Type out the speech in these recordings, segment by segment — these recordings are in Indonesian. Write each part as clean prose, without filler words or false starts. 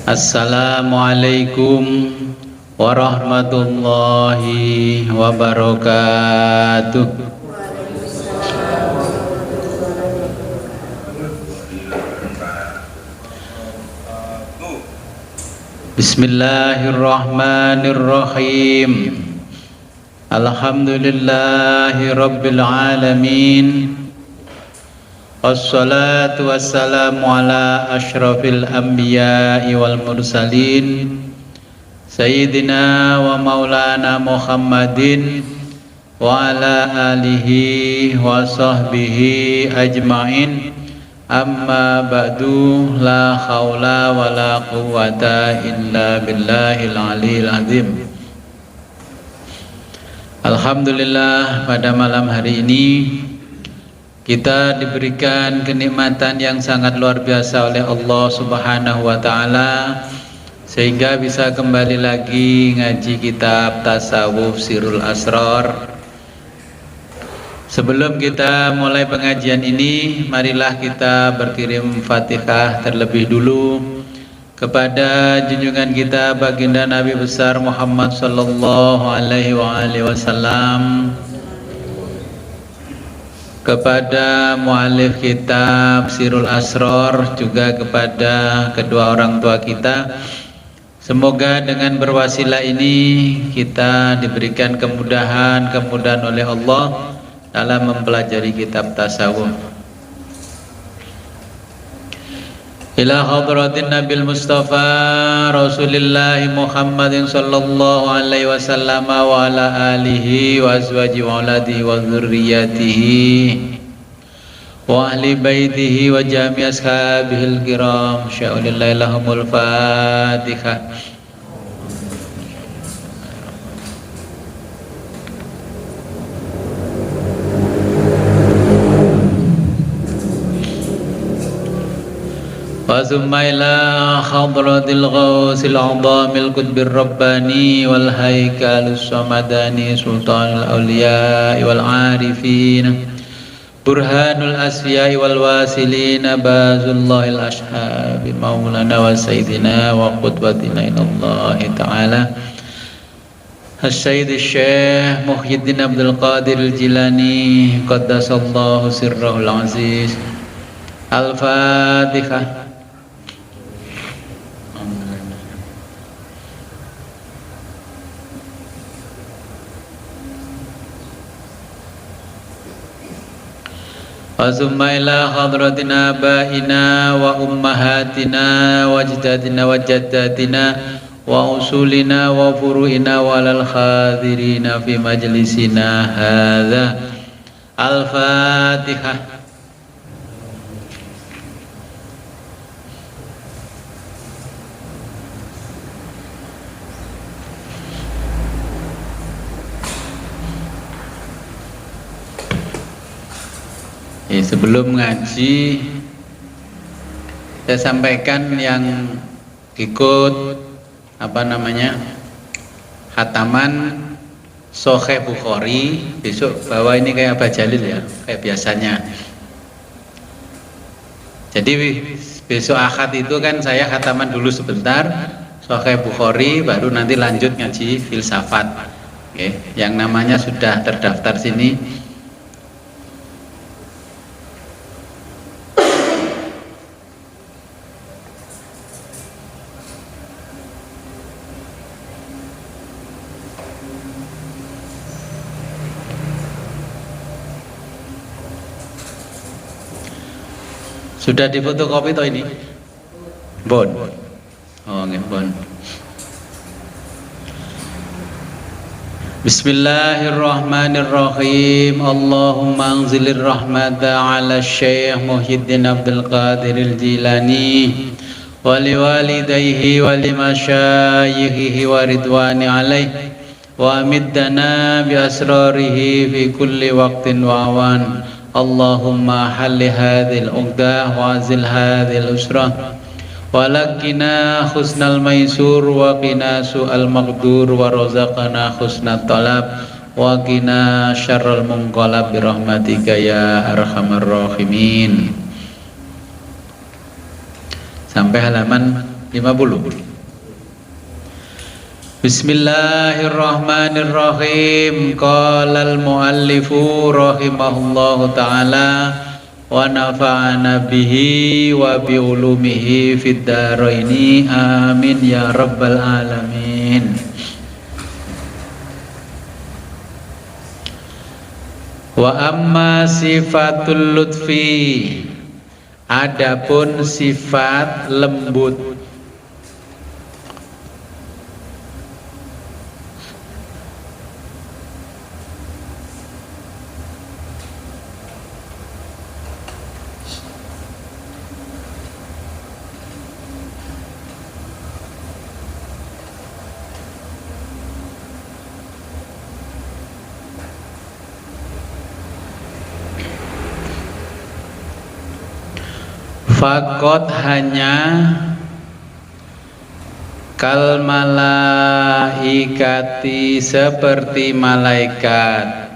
Assalamualaikum warahmatullahi wabarakatuh. Bismillahirrahmanirrahim. Alhamdulillahi rabbil alamin. Wassalatu wassalamu ala ashrafil anbiya'i wal mursalin Sayyidina wa maulana Muhammadin wa ala alihi wa sahbihi ajma'in. Amma ba'du, la khawla wa la quwwata illa billahil aliyil azim. Alhamdulillah, pada malam hari ini kita diberikan kenikmatan yang sangat luar biasa oleh Allah Subhanahu wa Ta'ala, sehingga bisa kembali lagi ngaji kitab Tasawuf Sirrul Asrar. Sebelum kita mulai pengajian ini, marilah kita berkirim Fatihah terlebih dulu kepada junjungan kita baginda Nabi besar Muhammad sallallahu alaihi wasallam, kepada mu'alif kitab Sirrul Asrar, juga kepada kedua orang tua kita. Semoga dengan berwasilah ini kita diberikan kemudahan oleh Allah dalam mempelajari kitab tasawuf. Ila hadratin Nabil Mustafa Rasulillah Muhammadin sallallahu alaihi wasallam wa ala alihi wa azwaji wa auladihi wa dzurriyyatihi wa ahli baitihi wa jami' ashabihil kiram. Sya'ulillahi lahumul Fatihah. وثم إلى حضرة الغوث الأعظم القطب الرباني والهيكل الصمداني سلطان الأولياء والعارفين برهان الأسفياء والواصلين باز الله الأشهاب مولانا وسيدنا وقدوتنا إلى الله تعالى السيد الشيخ محي الدين عبد القادر الجيلاني قدس الله سره العزيز. الفاتحة. وثم إلى حضرتنا آبائنا وأمهاتنا وأجدادنا وجداتنا وأصولنا وفروعنا وعلى الحاضرين في مجلسنا هذا. الفاتحة. Sebelum ngaji, saya sampaikan yang ikut khataman Sahih Bukhari besok, bawa ini kayak Abah Jalil ya, kayak biasanya. Jadi besok Ahad itu kan saya khataman dulu sebentar Sahih Bukhari, baru nanti lanjut ngaji filsafat. Oke, yang namanya sudah terdaftar sini. Sudah difotokopi toh ini? Bon. Oh, nggih, bon. Bismillahirrahmanirrahim. Allahumma anzilir rahmata ala Syekh Muhyiddin Abdul Qadir Al-Jilani wa liwalidayhi wa limasyayikhihi wa ridwani alaihi wa amiddana bi asrarihi fi kulli waqtin wa awan. Allahumma halli hadhil uqdah wa azil hadhil usrah wa lakina husnal maisur wa qina su'al maqdur wa razaqana husnat talab wa qina syarrul munqalab bi rahmatika ya arhamar rahimin. Sampai halaman 50. Bismillahirrahmanirrahim. Qala al-muallifu rahimahullahu ta'ala wa nafa'ana bihi wa bi ulumihi fid dharaini amin ya rabbal alamin. Wa amma sifatul lutfi, adapun sifat lembut. Fakot hanya kal malaikati seperti malaikat,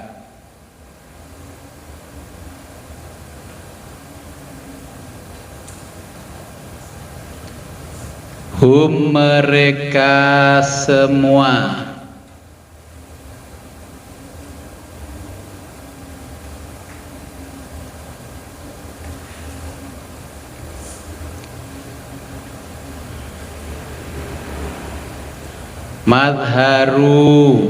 hum mereka semua, madharu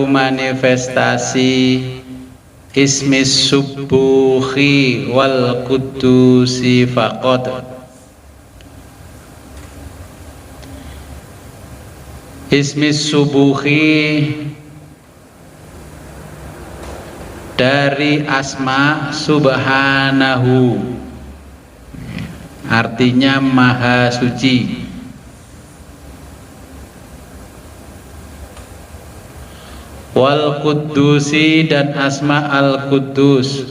manifestasi ismis subuhi wal qudusi faqad. Ismis subuhi dari asma subhanahu, artinya maha suci. Wal qudusi dan asma al kudus,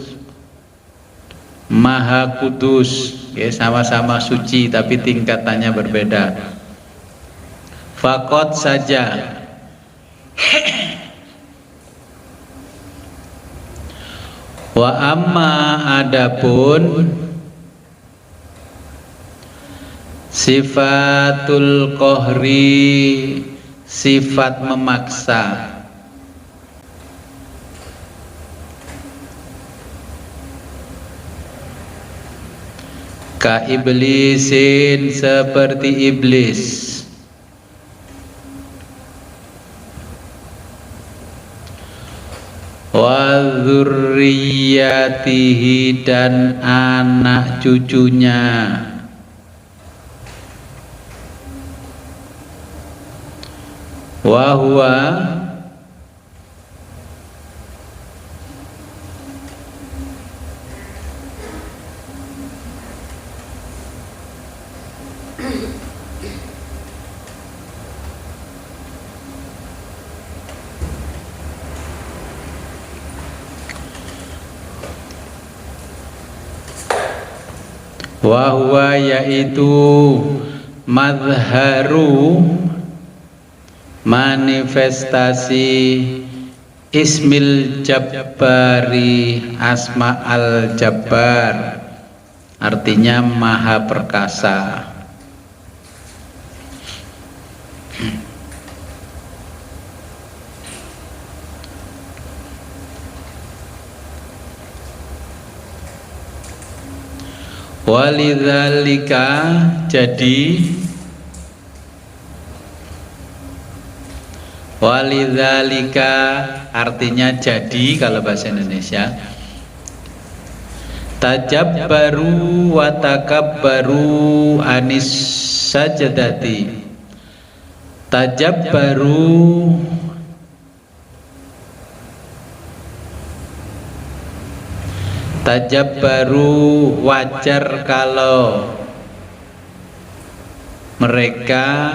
maha kudus, ya, sama-sama suci tapi tingkatannya berbeda. Fakot saja. Wa amma adapun sifatul qahri, sifat memaksa, ka iblisin seperti iblis, wa dzurriyyatihi dan anak cucunya, wa huwa yaitu madharu manifestasi ismil jabbari, asma al jabbar, artinya maha perkasa. Walidzalika jadi, walidzalika artinya jadi kalau bahasa Indonesia. Tajabbaru wa takabbaru anis sajadati. Tajabbaru tajabbaru wajar kalau mereka,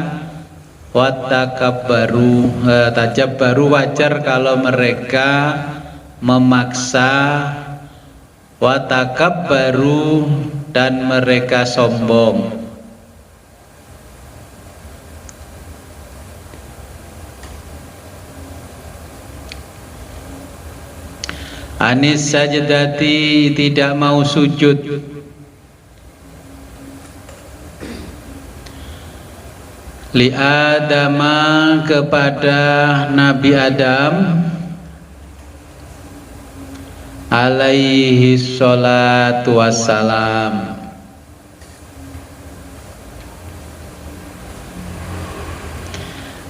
watakabbaru tajabbaru wajar kalau mereka memaksa, watakabbaru dan mereka sombong. anis sajdati, tidak mau sujud, li Adama, kepada Nabi Adam, alaihi sholatu wassalam.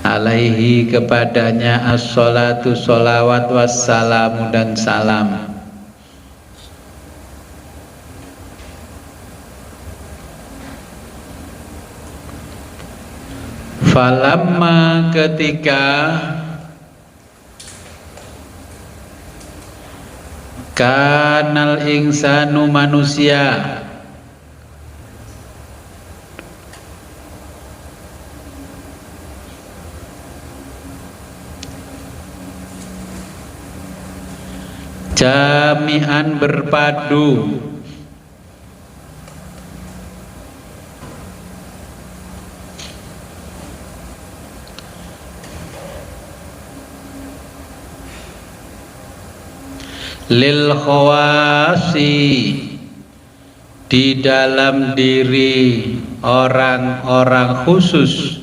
Alaihi, kepadanya, as-sholatu, sholawat, wassalamu, dan salam. Falamma, ketika kanal insanu, manusia, jami'an, berpadu, lil khawasi, di dalam diri orang-orang khusus,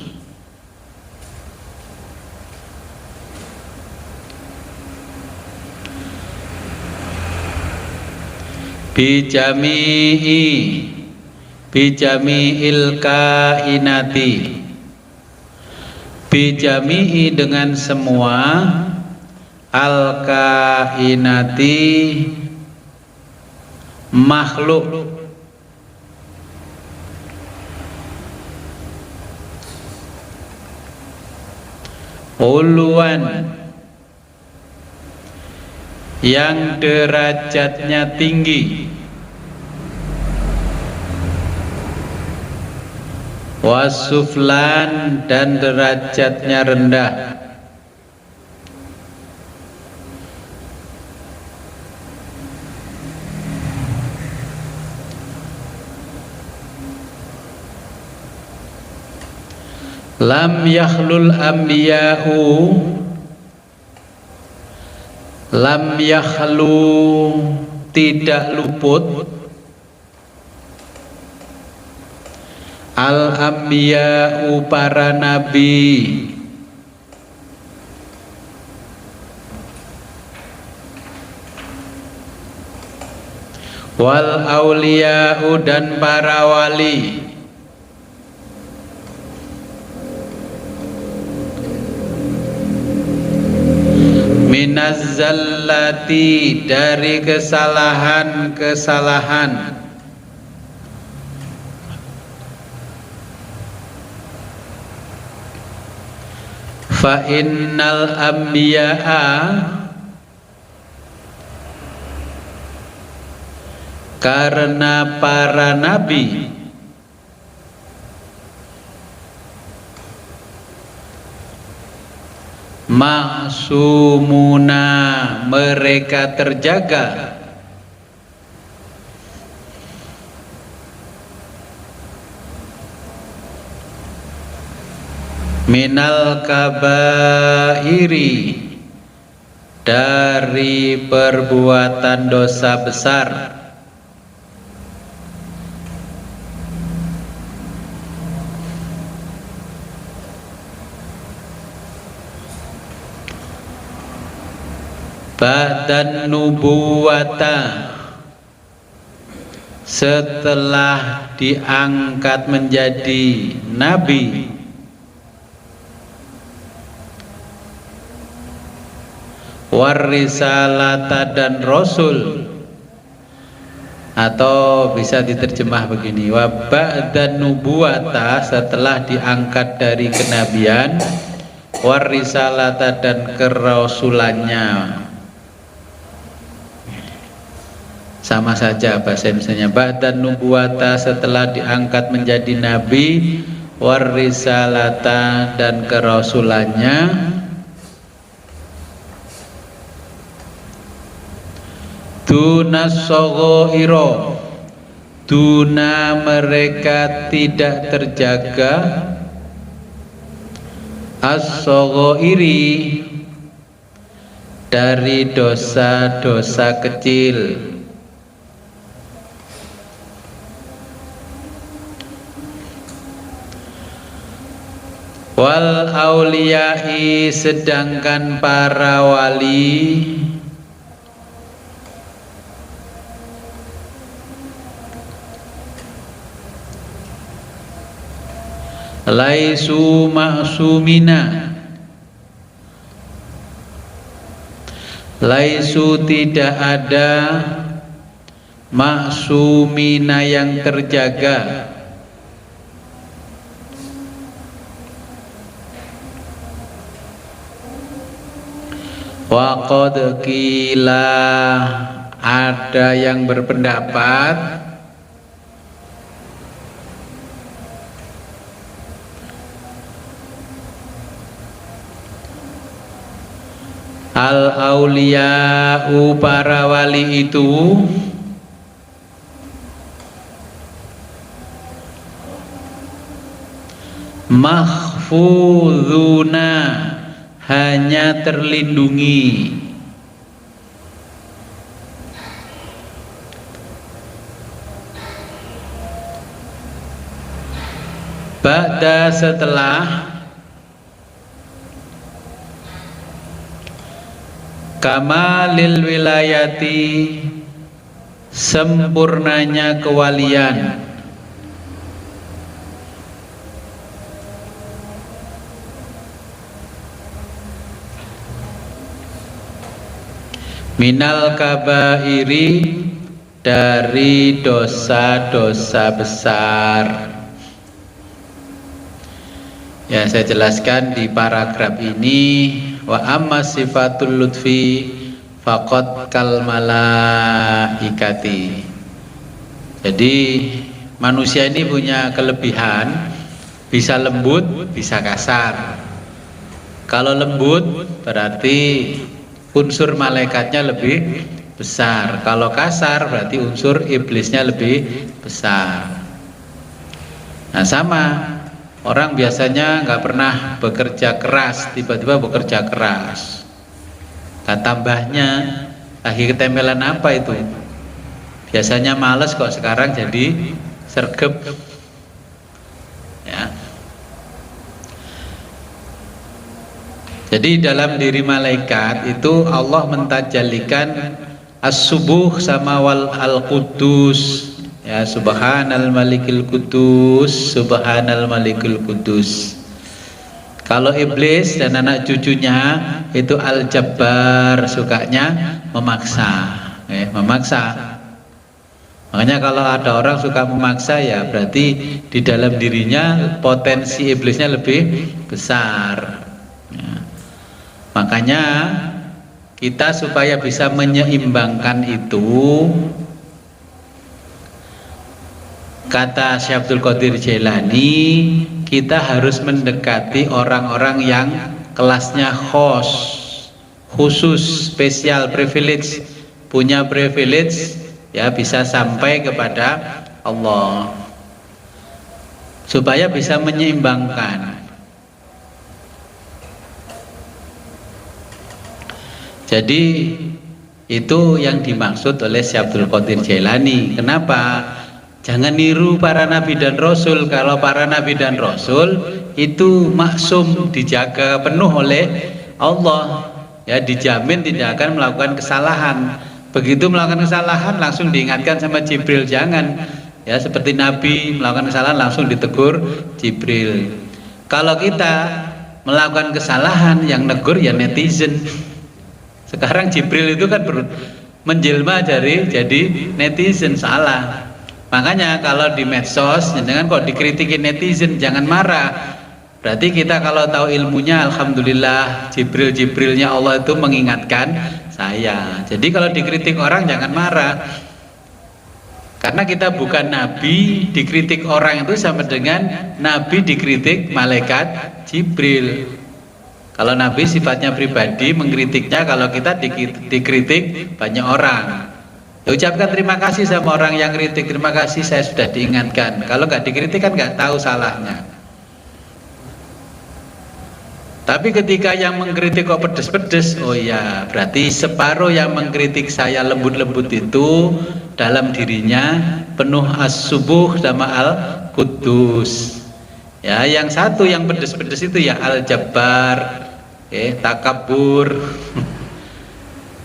bijami'il kainati, bijami'i, dengan semua, al kainati, makhluk, uluan, yang derajatnya tinggi, wasuflan, dan derajatnya rendah. Lam yakhlul anbiya'u, lam yakhlu, tidak luput, al anbiya'u, para nabi, wal auliya'u, dan para wali, minaz zallati, dari kesalahan-kesalahan, fa innal anbiya'a, karena para nabi, ma'sumuna, mereka terjaga, minal kabairi, dari perbuatan dosa besar, ba'dan nubuwata, setelah diangkat menjadi nabi, warisalata, dan rasul, atau bisa diterjemah begini, wa ba'dan nubuwata, setelah diangkat dari kenabian, warisalata, dan kerasulannya. Sama saja bahasa Indonesianya, ba'dan nubuwata, setelah diangkat menjadi nabi, warisalata, dan kerasulannya, dunas sogoiro, duna, mereka tidak terjaga, as-sogoiri, dari dosa-dosa kecil. Wal auliyai, sedangkan para wali laisu ma'sumina, laisu tidak ada ma'sumina yang terjaga, wa qad qila, ada yang berpendapat al auliya'u, para wali itu mahfuzuna, hanya terlindungi, ba'da, setelah kamalil wilayati, sempurnanya kewalian, minal kabairi, dari dosa-dosa besar. Ya, saya jelaskan di paragraf ini, wa amma sifatul lutfi faqad kal malaikati. Jadi manusia ini punya kelebihan, bisa lembut, bisa kasar. Kalau lembut berarti unsur malaikatnya lebih besar, kalau kasar berarti unsur iblisnya lebih besar. Nah, sama, orang biasanya nggak pernah bekerja keras, tiba-tiba bekerja keras. Nah, tambahnya lagi ketempelan apa itu? Biasanya males kok, sekarang jadi sergep. Ya. Jadi dalam diri malaikat itu Allah mentajalikan as-subuh sama wal al-qudus. Ya, subhanal malikil kudus, subhanal malikul kudus. Kalau iblis dan anak cucunya itu al-jabbar, sukanya memaksa, memaksa. Makanya kalau ada orang suka memaksa, ya berarti di dalam dirinya potensi iblisnya lebih besar. Ya. Makanya kita supaya bisa menyeimbangkan itu, kata Syekh Abdul Qadir Jailani, kita harus mendekati orang-orang yang kelasnya khusus, spesial, privilege, punya privilege, ya bisa sampai kepada Allah, supaya bisa menyeimbangkan. Jadi itu yang dimaksud oleh Syekh Abdul Qadir Jailani. Kenapa? Jangan niru para nabi dan rasul. Kalau para nabi dan rasul itu maksum, dijaga penuh oleh Allah, ya dijamin tidak akan melakukan kesalahan. Begitu melakukan kesalahan langsung diingatkan sama Jibril, jangan. Ya, seperti nabi melakukan kesalahan langsung ditegur Jibril. Kalau kita melakukan kesalahan, yang negur ya netizen. Sekarang Jibril itu kan menjelma jadi netizen, salah. Makanya kalau di medsos, jangan kok dikritikin netizen, jangan marah. Berarti kita kalau tahu ilmunya, alhamdulillah, Jibrilnya Allah itu mengingatkan saya. Jadi kalau dikritik orang jangan marah. Karena kita bukan nabi, dikritik orang itu sama dengan nabi dikritik malaikat Jibril. Kalau nabi sifatnya pribadi, mengkritiknya, kalau kita dikritik banyak orang. Ya, ucapkan terima kasih sama orang yang kritik, terima kasih saya sudah diingatkan. Kalau nggak dikritik kan nggak tahu salahnya. Tapi ketika yang mengkritik kok pedes-pedes, oh ya, berarti separuh yang mengkritik saya lembut-lembut itu dalam dirinya penuh as-subuh sama al-kudus. Ya, yang satu yang pedes-pedes itu ya al-jabbar, takabur.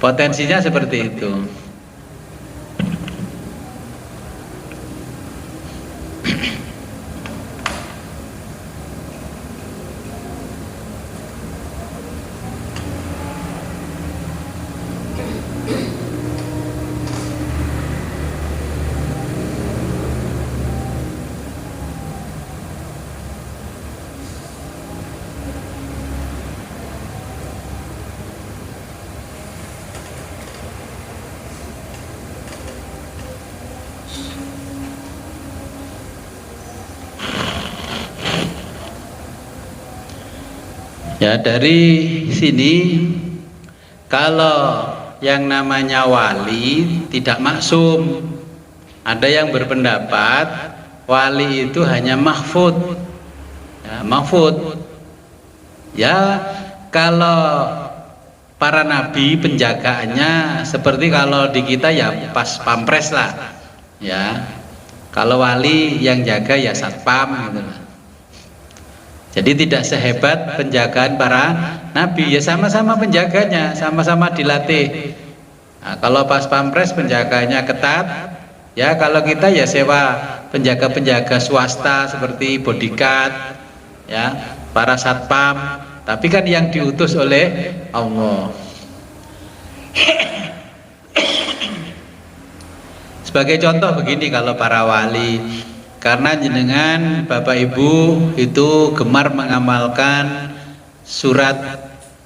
Potensinya seperti itu. Ya, dari sini kalau yang namanya wali tidak maksum. Ada yang berpendapat wali itu hanya mahfud. Ya, mahfud. Ya, kalau para nabi penjagaannya seperti kalau di kita ya pas pampres lah. Ya. Kalau wali yang jaga ya satpam gitu lah. Jadi tidak sehebat penjagaan para nabi, ya sama-sama penjaganya, sama-sama dilatih. Nah, kalau pas pampres penjaganya ketat, ya kalau kita ya sewa penjaga-penjaga swasta seperti bodyguard, ya para satpam. Tapi kan yang diutus oleh Allah. Sebagai contoh begini kalau para wali. Karena jenengan Bapak Ibu itu gemar mengamalkan surat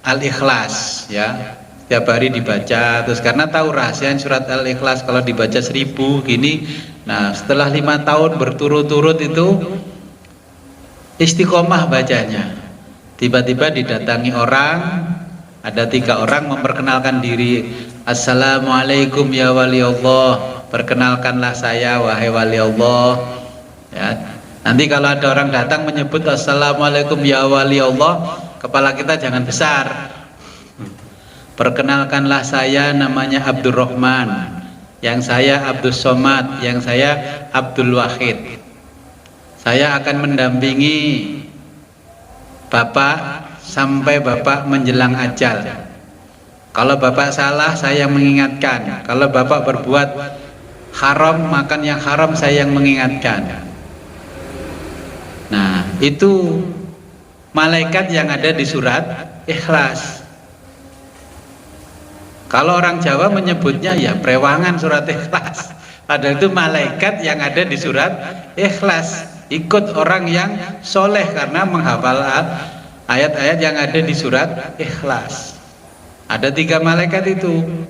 Al-Ikhlas, ya setiap hari dibaca. Terus karena tahu rahasia surat Al-Ikhlas kalau dibaca 1000 gini, nah setelah 5 tahun berturut-turut itu istiqomah bacanya. Tiba-tiba didatangi orang, ada 3 orang memperkenalkan diri. Assalamualaikum ya wali Allah, perkenalkanlah saya wahai wali Allah. Ya, nanti kalau ada orang datang menyebut assalamualaikum ya wali Allah, kepala kita jangan besar. Perkenalkanlah saya namanya Abdurrahman, yang saya Abdul Somad, yang saya Abdul Wahid. Saya akan mendampingi Bapak sampai Bapak menjelang ajal. Kalau Bapak salah saya yang mengingatkan, kalau Bapak berbuat haram, makan yang haram, saya yang mengingatkan. Nah, itu malaikat yang ada di surat Ikhlas. Kalau orang Jawa menyebutnya ya prewangan surat Ikhlas. Padahal itu malaikat yang ada di surat Ikhlas. Ikut orang yang soleh karena menghafal ayat-ayat yang ada di surat Ikhlas. Ada 3 malaikat itu.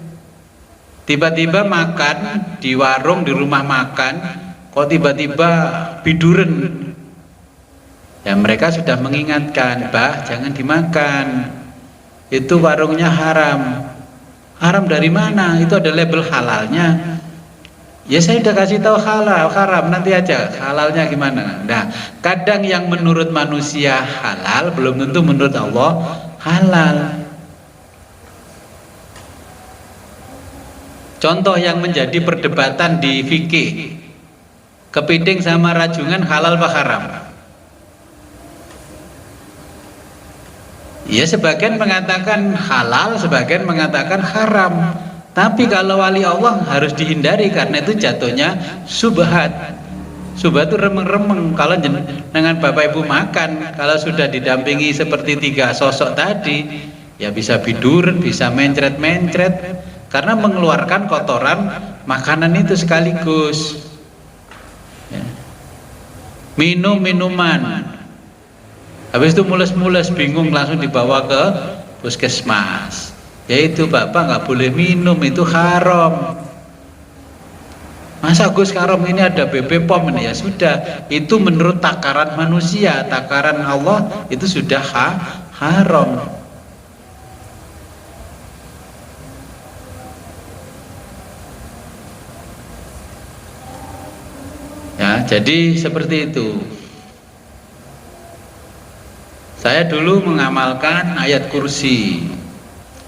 Tiba-tiba makan di warung, di rumah makan, kok tiba-tiba biduren. Ya mereka sudah mengingatkan, bah jangan dimakan, itu warungnya haram. Haram dari mana? Itu ada label halalnya. Ya saya udah kasih tahu halal, haram, nanti aja halalnya gimana. Nah kadang yang menurut manusia halal belum tentu menurut Allah halal. Contoh yang menjadi perdebatan di fikih, kepiting sama rajungan halal apa haram? Ya sebagian mengatakan halal, sebagian mengatakan haram. Tapi kalau wali Allah harus dihindari karena itu jatuhnya subhat. Subhat itu remeng-remeng. Kalau dengan Bapak Ibu makan, kalau sudah didampingi seperti 3 sosok tadi, ya bisa bidur, bisa mencret-mencret, karena mengeluarkan kotoran makanan itu sekaligus. Ya. Minum minuman. Habis itu mules-mules bingung langsung dibawa ke puskesmas. Yaitu Bapak nggak boleh minum, itu haram. Masa Gus haram, ini ada BP POM ini? Ya sudah, itu menurut takaran manusia, takaran Allah itu sudah haram. Ya, jadi seperti itu. Saya dulu mengamalkan ayat kursi.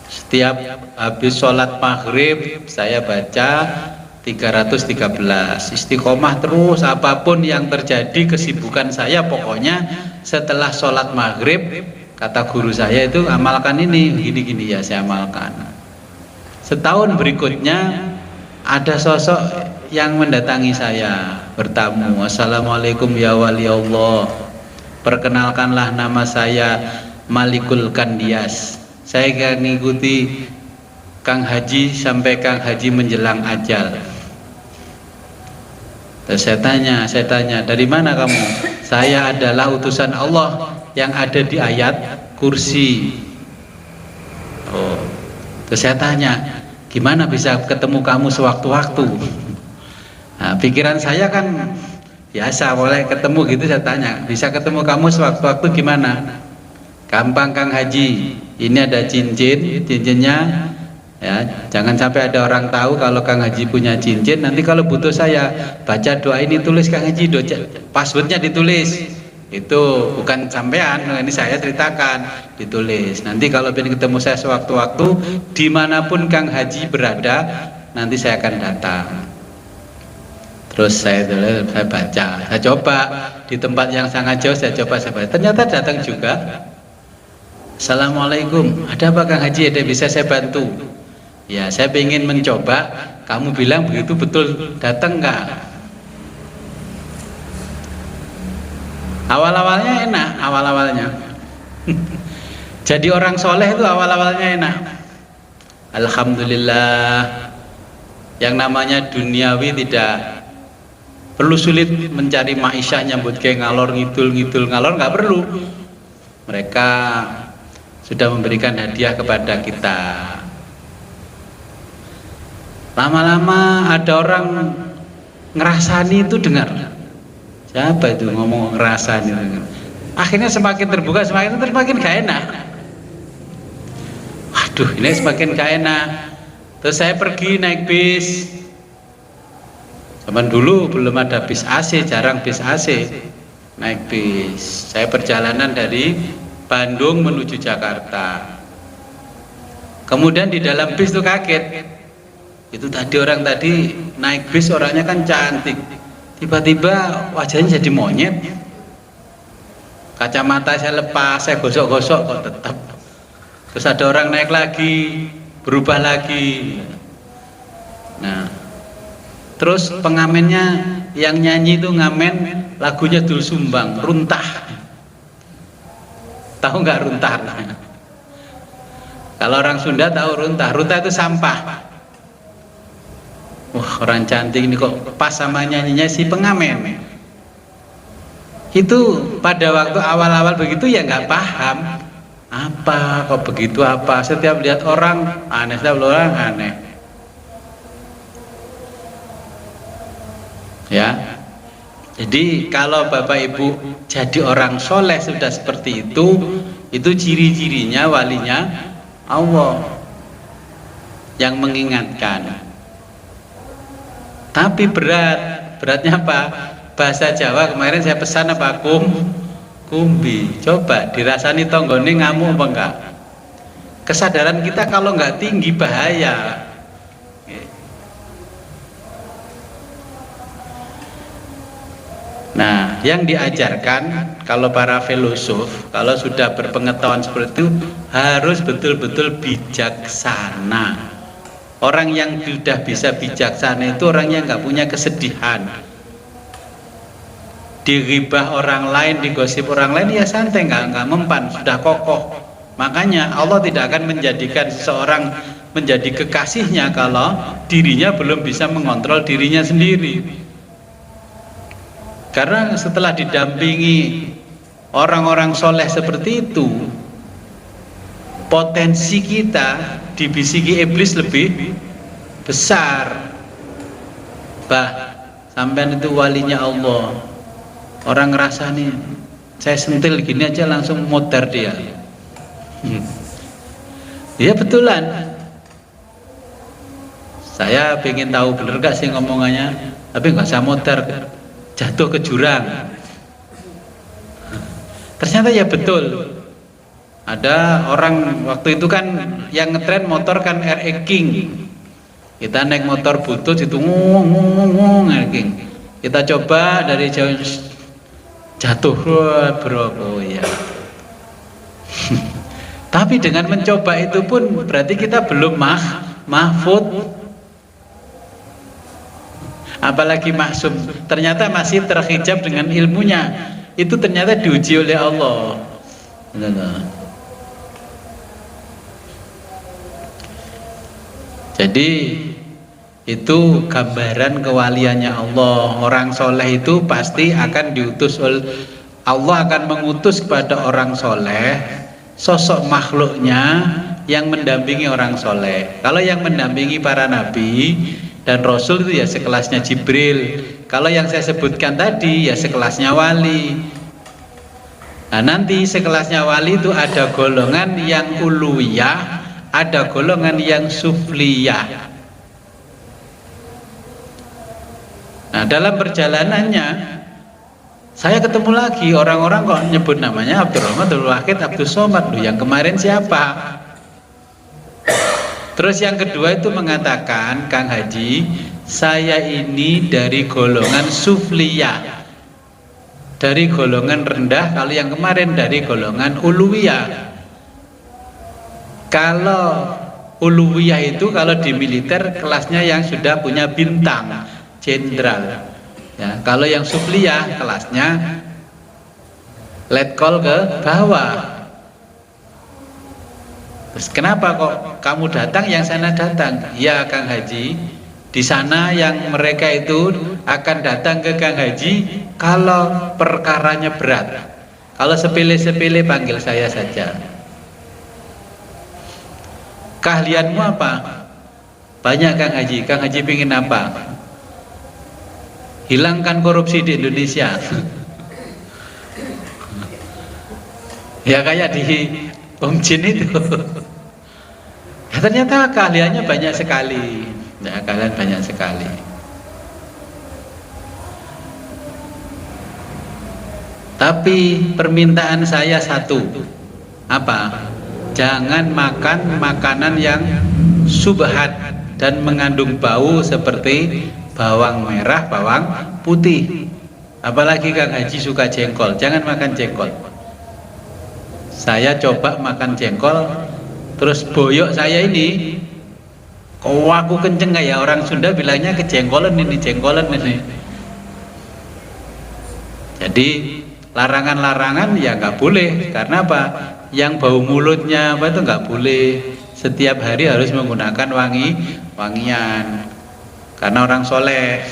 Setiap habis sholat maghrib saya baca 313. Istiqomah terus, apapun yang terjadi kesibukan saya, pokoknya setelah sholat maghrib, kata guru saya itu amalkan ini, gini-gini ya saya amalkan. Setahun berikutnya ada sosok yang mendatangi saya, bertamu. Assalamualaikum ya wali Allah, perkenalkanlah nama saya Malikul Kandias. Saya akan mengikuti Kang Haji sampai Kang Haji menjelang ajal. Terus saya tanya, dari mana kamu? Saya adalah utusan Allah yang ada di ayat kursi. Oh, terus saya tanya, gimana bisa ketemu kamu sewaktu-waktu? Nah, pikiran saya kan biasa, boleh ketemu gitu. Saya tanya, bisa ketemu kamu sewaktu-waktu gimana? Gampang Kang Haji, ini ada cincinnya ya, jangan sampai ada orang tahu kalau Kang Haji punya cincin. Nanti kalau butuh saya baca doa ini, tulis Kang Haji, passwordnya ditulis. Itu bukan sampean, ini saya ceritakan, ditulis. Nanti kalau ingin ketemu saya sewaktu-waktu, dimanapun Kang Haji berada, nanti saya akan datang. Terus saya baca, saya coba di tempat yang sangat jauh, saya baca, ternyata datang juga. Assalamualaikum, ada apa Kang Haji, ada bisa saya bantu? Ya, saya ingin mencoba, kamu bilang begitu betul, datang enggak? Awal-awalnya enak, awal-awalnya. Jadi orang soleh itu awal-awalnya enak. Alhamdulillah, yang namanya duniawi tidak perlu sulit mencari maisha, nyambut kayak ngalor ngidul ngalor, nggak perlu. Mereka sudah memberikan hadiah kepada kita. Lama-lama ada orang ngerasani itu, dengar. Siapa itu ngomong ngerasani? Akhirnya semakin terbuka, semakin gak enak. Waduh, ini semakin gak enak. Terus saya pergi naik bis. Zaman dulu belum ada bis AC, jarang bis AC. Naik bis. Saya perjalanan dari Bandung menuju Jakarta. Kemudian di dalam bis itu kaget. Itu tadi orang tadi naik bis orangnya kan cantik. Tiba-tiba wajahnya jadi monyet. Kacamata saya lepas, saya gosok-gosok kok tetap. Terus ada orang naik lagi, berubah lagi. Nah, terus pengamennya yang nyanyi itu ngamen lagunya Dul Sumbang, Runtah. Tahu nggak runtah? Kalau orang Sunda tahu runtah. Runtah itu sampah. Wah, orang cantik ini kok pas sama nyanyinya si pengamen. Itu pada waktu awal-awal begitu ya nggak paham. Apa kok begitu apa? Setiap lihat orang aneh, setiap orang aneh. Ya. Jadi kalau Bapak Ibu jadi orang soleh sudah seperti itu ciri-cirinya walinya Allah yang mengingatkan. Tapi beratnya apa? Bahasa Jawa kemarin saya pesan apa? Kumbi. Coba dirasani tonggone ngamuk apa enggak? Kesadaran kita kalau enggak tinggi bahaya. Nah, yang diajarkan kalau para filosof, kalau sudah berpengetahuan seperti itu harus betul-betul bijaksana. Orang yang sudah bisa bijaksana itu orang yang nggak punya kesedihan. Diribah orang lain, digosip orang lain ya santai, nggak mempan, sudah kokoh. Makanya Allah tidak akan menjadikan seseorang menjadi kekasihnya kalau dirinya belum bisa mengontrol dirinya sendiri. Karena setelah didampingi orang-orang soleh seperti itu, potensi kita dibisiki iblis lebih besar. Sampean itu walinya Allah. Orang ngerasa nih, saya sentil gini aja langsung modar dia. Iya betulan. Saya pengen tahu bener gak sih ngomongannya, tapi nggak saya modar. Jatuh ke jurang. Ternyata ya betul. Ada orang waktu itu kan yang ngetren motor kan RX King. Kita naik motor butut itu ngung RX King. Kita coba dari jauh jatuh, bro, oh ya. Tapi dengan mencoba itu pun berarti kita belum mahfud, apalagi maksum. Ternyata masih terhijab dengan ilmunya. Itu ternyata diuji oleh Allah. Jadi itu gambaran kewaliannya Allah. Orang soleh itu pasti akan diutus oleh Allah, akan mengutus kepada orang soleh sosok makhluknya yang mendampingi orang soleh. Kalau yang mendampingi para nabi dan rasul itu ya sekelasnya Jibril. Kalau yang saya sebutkan tadi ya sekelasnya wali. Nah, nanti sekelasnya wali itu ada golongan yang uluwiyah, ada golongan yang sufliyah. Nah, dalam perjalanannya saya ketemu lagi orang-orang kok nyebut namanya Abdurrahman, Abdul Wahid, Abdul Somad. Loh, yang kemarin siapa? Terus yang kedua itu mengatakan, Kang Haji, saya ini dari golongan sufliyah, dari golongan rendah. Kalau yang kemarin dari golongan uluwiyah. Kalau uluwiyah itu kalau di militer kelasnya yang sudah punya bintang, jenderal. Ya, kalau yang sufliyah kelasnya letkol ke bawah. Terus kenapa kok kamu datang, yang sana datang? Ya Kang Haji, di sana yang mereka itu akan datang ke Kang Haji kalau perkaranya berat. Kalau sepele-sepele panggil saya saja. Keahlianmu apa? Banyak Kang Haji. Kang Haji pingin apa? Hilangkan korupsi di Indonesia. Ya kayak di Om Jin itu. Ya, ternyata keahliannya banyak sekali. Ya, kalian banyak sekali. Tapi permintaan saya satu. Apa? Jangan makan makanan yang subhat dan mengandung bau seperti bawang merah, bawang putih. Apalagi Kang Haji suka jengkol, jangan makan jengkol. Saya coba makan jengkol, terus boyok saya ini, kok aku kenceng kayak orang Sunda bilangnya kejengkolan ini, jengkolan ini. Jadi larangan-larangan ya nggak boleh. Karena apa? Yang bau mulutnya apa itu nggak boleh. Setiap hari harus menggunakan wangian. Karena orang soleh.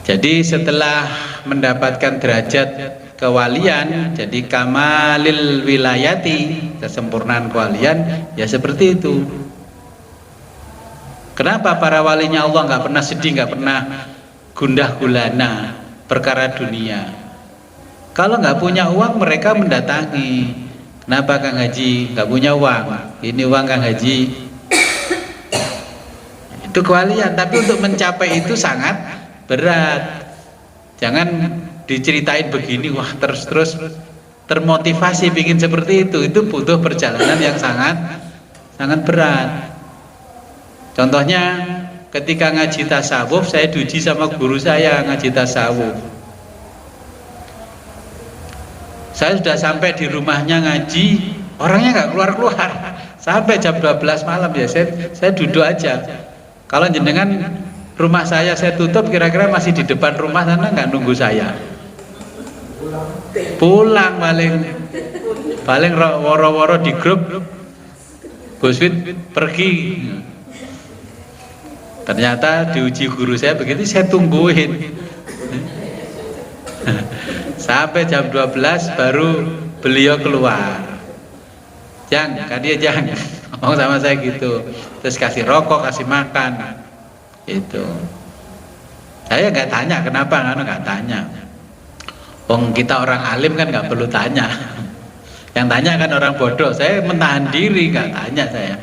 Jadi setelah mendapatkan derajat kewalian, jadi kamalil wilayati, kesempurnaan kewalian, ya seperti itu. Kenapa para walinya Allah nggak pernah sedih, nggak pernah gundah gulana perkara dunia? Kalau nggak punya uang mereka mendatangi. Kenapa Kang Haji nggak punya uang? Ini uang Kang Haji. Itu kewalian. Tapi untuk mencapai itu sangat berat. Jangan diceritain begini, wah terus termotivasi pingin seperti itu. Itu butuh perjalanan yang sangat berat. Contohnya ketika ngaji tasawuf, saya diuji sama guru saya ngaji tasawuf. Saya sudah sampai di rumahnya ngaji, orangnya nggak keluar-keluar sampai jam 12 malam ya. Saya duduk aja. Kalau jenengan rumah saya tutup, kira-kira masih di depan rumah sana nggak nunggu saya? Pulang paling woro-woro di grup, Gus Wid pergi. Ternyata diuji guru saya begitu, saya tungguin sampai jam 12 baru beliau keluar. Kan dia jangan ngomong sama saya gitu, terus kasih rokok, kasih makan itu. Saya nggak tanya kenapa, nggak tanya. Kita orang alim kan nggak perlu tanya. Yang tanya kan orang bodoh. Saya menahan diri, nggak tanya saya.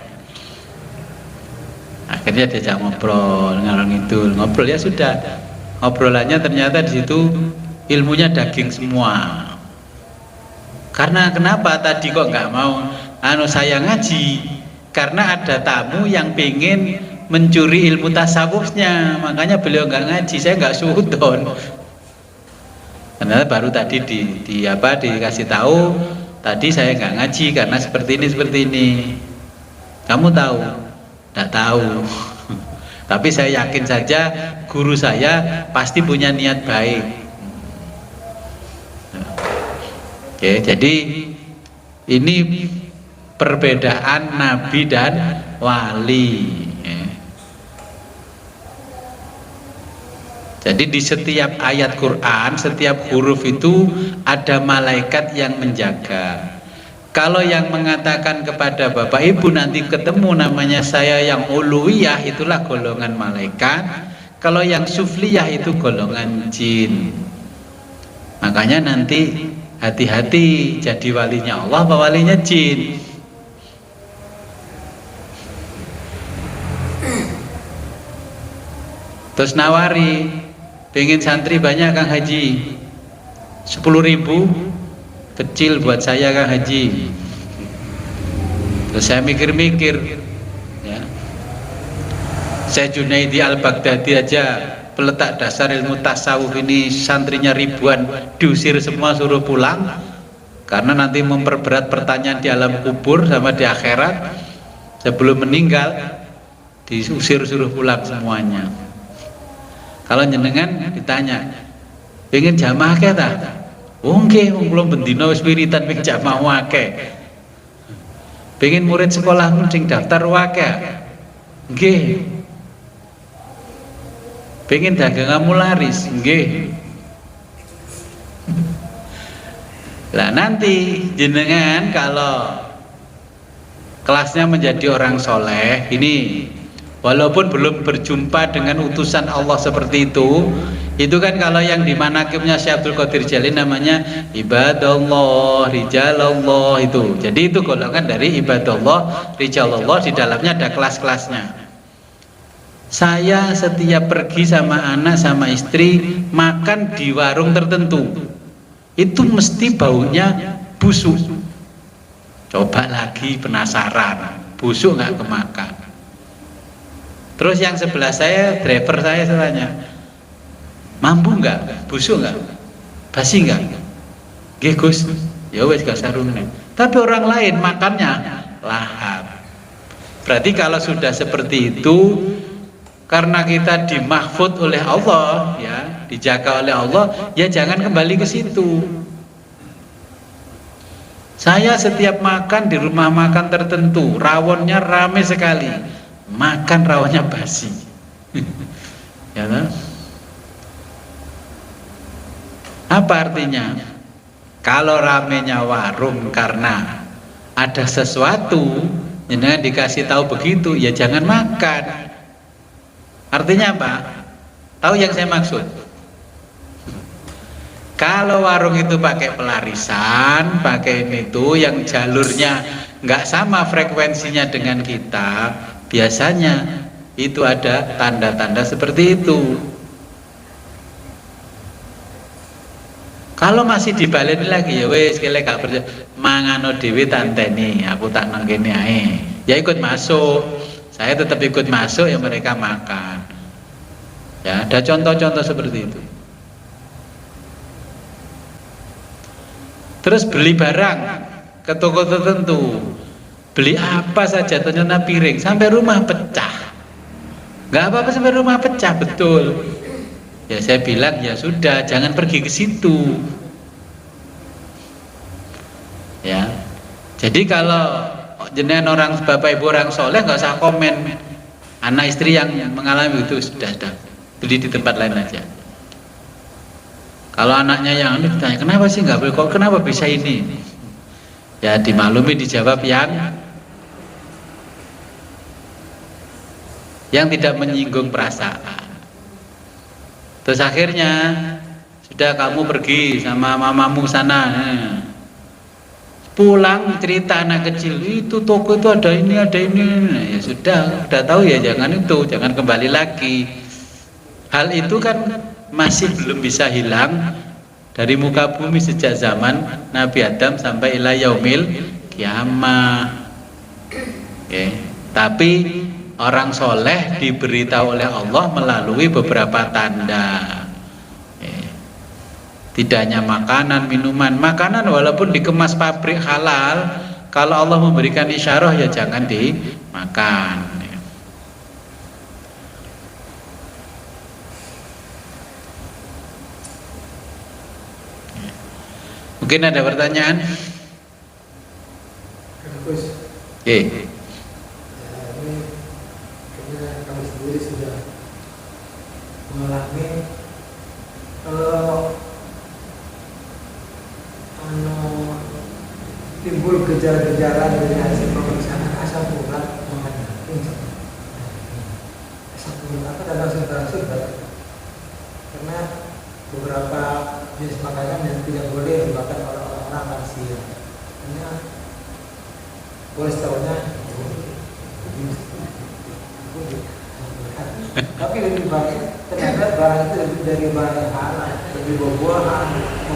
Akhirnya diajak ngobrol, ngalor ngidul, ngobrol ya sudah. Ngobrolannya ternyata di situ ilmunya daging semua. Karena kenapa tadi kok nggak mau saya ngaji? Karena ada tamu yang pengen mencuri ilmu tasawufnya, makanya beliau nggak ngaji, saya nggak suudon. Karena baru tadi dikasih tahu, tadi saya nggak ngaji karena seperti ini. Kamu tahu? Nggak tahu. Tapi saya yakin saja guru saya pasti punya niat baik. Oke, jadi ini perbedaan nabi dan wali. Jadi di setiap ayat Quran, setiap huruf itu ada malaikat yang menjaga. Kalau yang mengatakan kepada Bapak Ibu nanti ketemu namanya saya yang uluwiyah, itulah golongan malaikat. Kalau yang sufliyah itu golongan jin. Makanya nanti hati-hati jadi walinya Allah apa walinya jin. Terus nawari, pengen santri banyak Kang Haji, 10.000 kecil buat saya Kang Haji. Terus saya mikir-mikir, ya. Saya Junaidi Al-Baghdadi aja peletak dasar ilmu tasawuf ini santrinya ribuan, diusir semua suruh pulang karena nanti memperberat pertanyaan di alam kubur sama di akhirat. Sebelum meninggal diusir suruh pulang semuanya. Kalau jenengan ditanya, pengen jamaah ke ta? Nggih, wong kula bendina wis wiritan ping jamaah akeh. Pengen murid sekolahmu sing daftar akeh. Nggih. Pengen daganganmu laris, nggih. Lah nanti jenengan kalau kelasnya menjadi orang soleh, ini walaupun belum berjumpa dengan utusan Allah seperti itu kan kalau yang di manakibnya Syekh Abdul Qadir Jalil namanya ibadallah, rijalallah itu. Jadi itu golongan dari ibadallah, rijalallah, di dalamnya ada kelas-kelasnya. Saya setiap pergi sama anak sama istri makan di warung tertentu, itu mesti baunya busuk. Coba lagi penasaran, busuk nggak kemakan. Terus yang sebelah saya, driver saya tanya, mampu nggak, busuk nggak, basi nggak? Nggih Gus, ya wes gak sarungnya. Tapi orang lain makannya lahap. Berarti kalau sudah seperti itu, karena kita dimahfud oleh Allah, ya, dijaga oleh Allah, ya jangan kembali ke situ. Saya setiap makan di rumah makan tertentu, rawonnya rame sekali, makan rawonnya basi. Ya kan? Apa artinya? Kalau ramenya warung karena ada sesuatu, jangan dikasih tahu begitu, ya jangan makan. Artinya apa? Tahu yang saya maksud? Kalau warung itu pakai pelarisan, pakai itu yang jalurnya nggak sama frekuensinya dengan kita, biasanya itu ada tanda-tanda seperti itu. Kalau masih dibalik lagi, ya wes kele gak percaya, mangano dewi tanteni, aku tak nang kene ae. Ya ikut masuk, saya tetap ikut masuk, ya mereka makan. Ya ada contoh-contoh seperti itu. Terus beli barang ke toko tertentu, beli apa saja ternyata piring sampai rumah pecah. Nggak apa-apa sampai rumah pecah, betul. Ya saya bilang ya sudah, jangan pergi ke situ. Ya, jadi kalau jenengan orang bapak ibu orang soleh nggak usah komen. Anak istri yang mengalami itu sudah beli di tempat lain aja. Kalau anaknya yang ditanya kenapa sih nggak boleh, kok kenapa bisa ini? Ya dimaklumi, dijawab yang tidak menyinggung perasaan. Terus akhirnya sudah kamu pergi sama mamamu sana, pulang cerita anak kecil, itu toko itu ada ini, ya sudah tahu ya, jangan itu, jangan kembali lagi. Hal itu kan masih belum bisa hilang dari muka bumi sejak zaman Nabi Adam sampai ila yaumil kiamah. Tapi orang soleh diberitahu oleh Allah melalui beberapa tanda. Tidak hanya makanan, minuman. Makanan walaupun dikemas pabrik halal, kalau Allah memberikan isyarah ya jangan dimakan. Mungkin ada pertanyaan? Ini karena kamu sendiri sudah mengalami timbul gejala-gejala dari hasil pemeriksaan asam urat asam urat dan langsung karena beberapa jenis makanan yang tidak boleh dimakan oleh orang-orang lansia karena kolesterolnya tapi lebih baik ternyata barang itu lebih dari barang yang halal, lebih buah-buahan.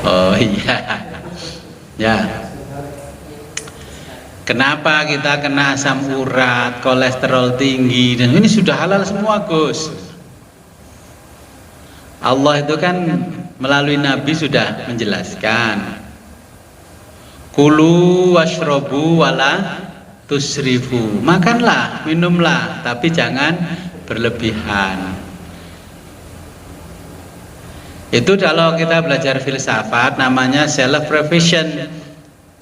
Oh iya ya. Kenapa kita kena asam urat, kolesterol tinggi, dan ini sudah halal semua, Gus. Allah itu kan melalui Nabi sudah menjelaskan, kulu washrobu wala tusrifu, makanlah, minumlah, tapi jangan berlebihan. Itu kalau kita belajar filsafat namanya self preservation.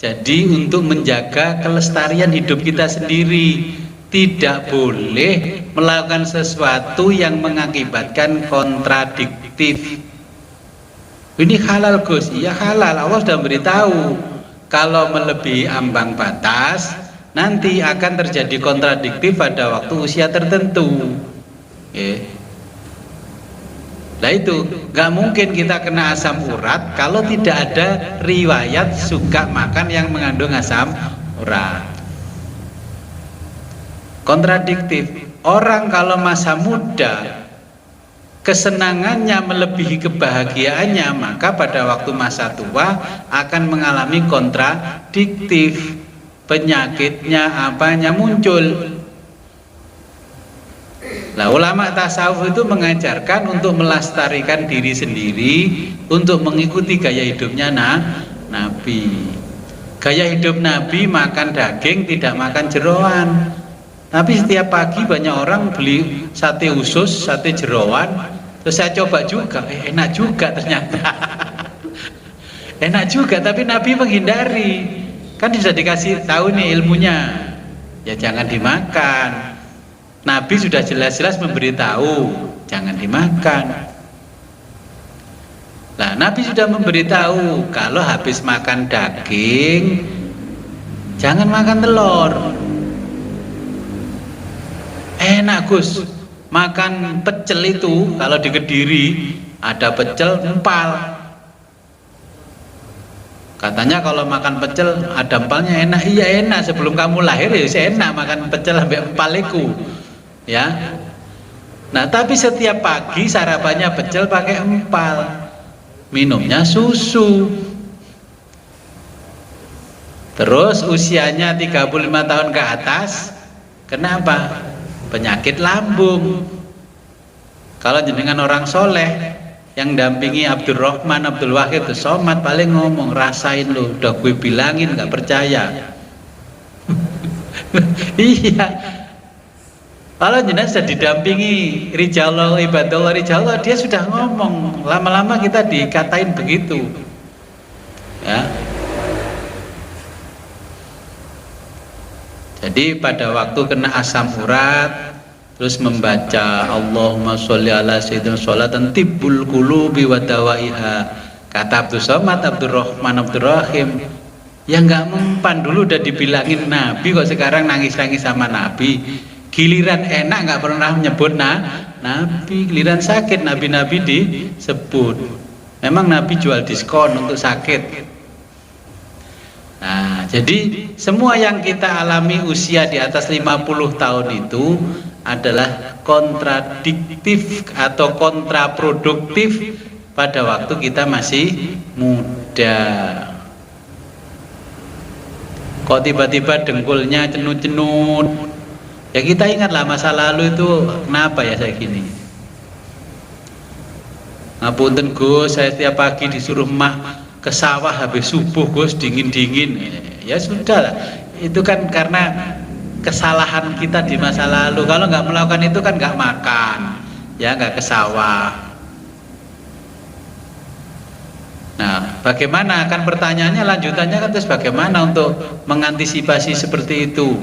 Jadi untuk menjaga kelestarian hidup kita sendiri, tidak boleh melakukan sesuatu yang mengakibatkan kontradiktif. Ini halal, Gus. Iya halal. Allah sudah beritahu kalau melebihi ambang batas nanti akan terjadi kontradiktif pada waktu usia tertentu. Nah itu nggak mungkin kita kena asam urat kalau tidak ada riwayat suka makan yang mengandung asam urat. Kontradiktif. Orang kalau masa muda kesenangannya melebihi kebahagiaannya, maka pada waktu masa tua akan mengalami kontradiktif. Penyakitnya apanya muncul. Nah, ulama tasawuf itu mengajarkan untuk melestarikan diri sendiri, untuk mengikuti gaya hidupnya Nabi. Gaya hidup Nabi makan daging, tidak makan jeroan. Tapi setiap pagi banyak orang beli sate usus, sate jeroan. Terus saya coba juga, enak juga ternyata. Enak juga, tapi Nabi menghindari. Kan sudah dikasih tahu nih ilmunya, ya jangan dimakan. Nabi sudah jelas-jelas memberitahu jangan dimakan. Nah, Nabi sudah memberitahu kalau habis makan daging jangan makan telur. Enak, Gus, makan pecel itu kalau di Kediri ada pecel empal. Katanya kalau makan pecel ada empalnya enak. Iya enak, sebelum kamu lahir ya enak makan pecel sampai empal itu. Ya. Nah, tapi setiap pagi sarapannya pecel pakai empal. Minumnya susu. Terus usianya 35 tahun ke atas, kenapa? Penyakit lambung. Kalau jenengan orang soleh yang dampingi Abdurrahman Abdul Wahid Somad paling ngomong, rasain lo, udah gue bilangin nggak percaya. Iya. Kalau jenengan sudah didampingi Rijallah Ibadullah Rijallah, dia sudah ngomong, lama-lama kita dikatain begitu. Ya. Jadi pada waktu kena asam urat, terus membaca Allahumma sholli ala sayyidina sholatan tibbul qulubi wa dawaiha. Kata Abdul Somad Abdurrahman Abdurrahim, ya nggak mempan, dulu udah dibilangin Nabi kok sekarang nangis-nangis sama Nabi. Giliran enak nggak pernah menyebut Nabi, giliran sakit Nabi-Nabi disebut. Memang Nabi jual diskon untuk sakit. Nah, jadi semua yang kita alami usia di atas 50 tahun itu adalah kontradiktif atau kontraproduktif pada waktu kita masih muda. Kok tiba-tiba dengkulnya cenut-cenut? Ya kita ingatlah masa lalu itu kenapa ya saya gini. Ngapunten Gus, saya setiap pagi disuruh mak ke sawah habis subuh Gus, dingin-dingin. Ya sudah lah, itu kan karena kesalahan kita di masa lalu. Kalau nggak melakukan itu kan nggak makan, ya nggak ke sawah. Nah, bagaimana? Kan pertanyaannya lanjutannya kan terus bagaimana untuk mengantisipasi seperti itu?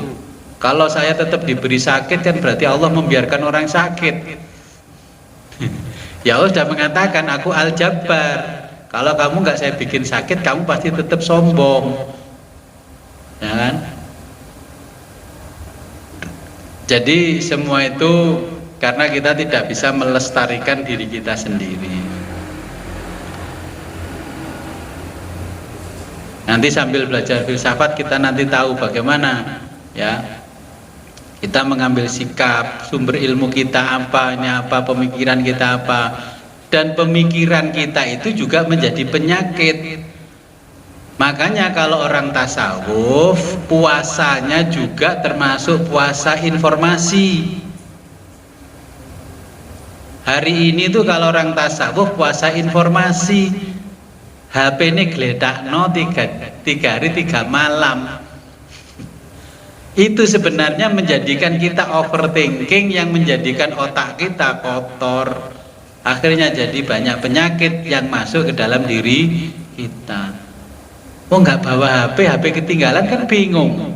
Kalau saya tetap diberi sakit kan berarti Allah membiarkan orang sakit. Ya Allah sudah mengatakan aku Al-Jabbar. Kalau kamu nggak saya bikin sakit, kamu pasti tetap sombong, ya kan? Jadi semua itu karena kita tidak bisa melestarikan diri kita sendiri. Nanti sambil belajar filsafat kita nanti tahu bagaimana, ya. Kita mengambil sikap, sumber ilmu kita apa, ini apa, pemikiran kita apa. Dan pemikiran kita itu juga menjadi penyakit. Makanya kalau orang tasawuf, puasanya juga termasuk puasa informasi. Hari ini tuh kalau orang tasawuf puasa informasi, HP ini gledakno 3 hari 3 malam. Itu sebenarnya menjadikan kita overthinking yang menjadikan otak kita kotor. Akhirnya jadi banyak penyakit yang masuk ke dalam diri kita. Oh nggak bawa HP ketinggalan kan bingung.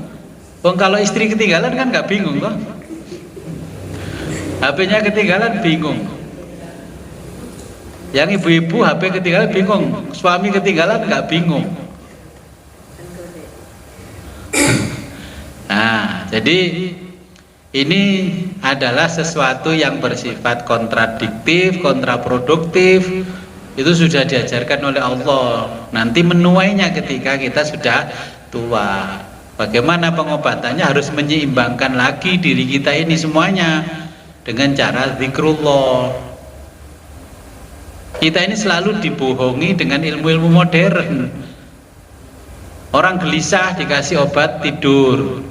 Oh kalau istri ketinggalan kan nggak bingung kok. HP-nya ketinggalan bingung. Yang ibu-ibu HP ketinggalan bingung, suami ketinggalan nggak bingung. Nah, jadi ini adalah sesuatu yang bersifat kontradiktif, kontraproduktif. Itu sudah diajarkan oleh Allah. Nanti menuainya ketika kita sudah tua. Bagaimana pengobatannya? Harus menyeimbangkan lagi diri kita ini semuanya dengan cara zikrullah. Kita ini selalu dibohongi dengan ilmu-ilmu modern. Orang gelisah dikasih obat tidur.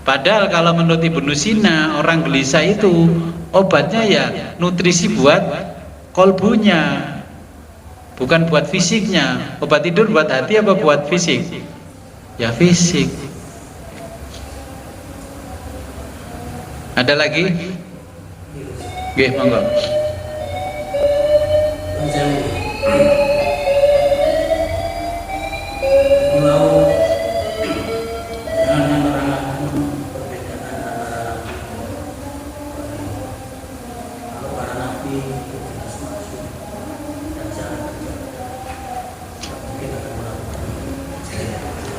Padahal kalau menurut Ibnu Sina, orang gelisah itu obatnya ya nutrisi buat kolbunya, bukan buat fisiknya. Obat tidur buat hati apa buat fisik? Ya fisik. Ada lagi? Oke, monggo. Mau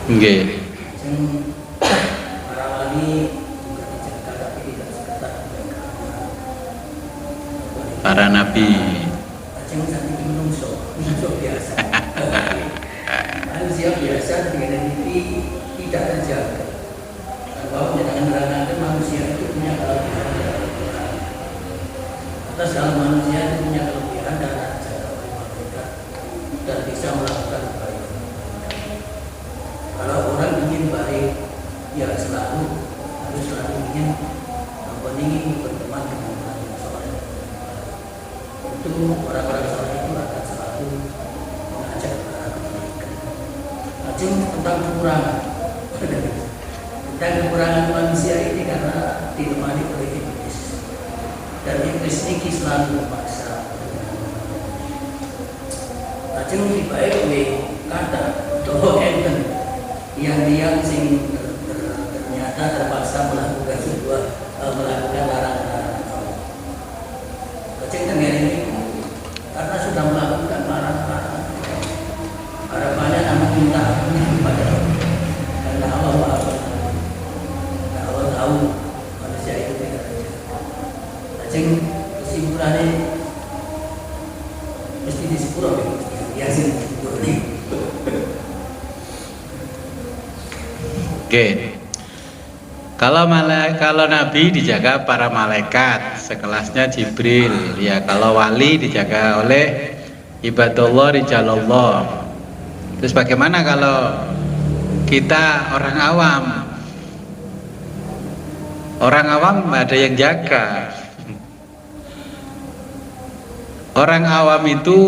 Nggih. para wali juga dijaga tapi tidak seketat mereka. Para nabi. Aceng sakit menungso biasa. Manusia biasa dengan diri tidak terjaga. Bahwa dengan menerangkan manusia itu punya kelebihan. Atas kalau manusia itu punya kelebihan dan terjaga oleh mereka dan bisa melakukan kebaikan. Kalau orang ingin baik, ya selalu harus selalu ingin berteman dengan orang yang soleh. Itu orang-orang soleh itu akan selalu mengajak ke arah kebaikan. Acing tentang kekurangan, tentang kekurangan manusia ini karena ditemani oleh iblis. Dan iblis ini selalu memaksa. Acing lebih baik kata doa enten yang sing ternyata terpaksa melakukan melakukan larangan Allah. Kecil ini karena sudah melakukan larangan. Harapannya namun minta kepada Allah. Karena Allah maafkan. Karena Allah tahu manusia itu tidak terjaga. Kecil kesimpulannya mesti disepuro ya sih. Oke. Kalau nabi dijaga para malaikat, sekelasnya Jibril. Ya, kalau wali dijaga oleh ibadallah rijalallah. Terus bagaimana kalau kita orang awam? Orang awam nggak ada yang jaga. Orang awam itu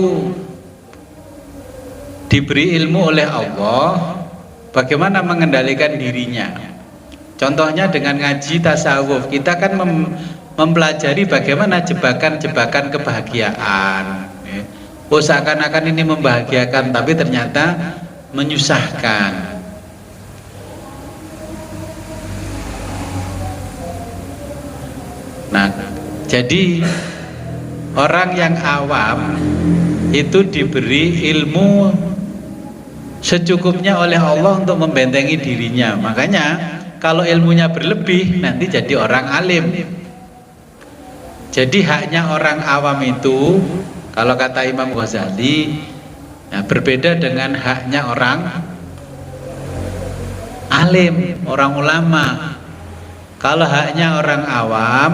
diberi ilmu oleh Allah bagaimana mengendalikan dirinya. Contohnya dengan ngaji tasawuf, kita kan mempelajari bagaimana jebakan-jebakan kebahagiaan. Oh, seakan-akan ini membahagiakan, tapi ternyata menyusahkan. Nah, jadi orang yang awam itu diberi ilmu secukupnya oleh Allah untuk membentengi dirinya. Makanya kalau ilmunya berlebih nanti jadi orang alim. Jadi haknya orang awam itu, kalau kata Imam Ghazali, ya, berbeda dengan haknya orang alim, orang ulama. Kalau haknya orang awam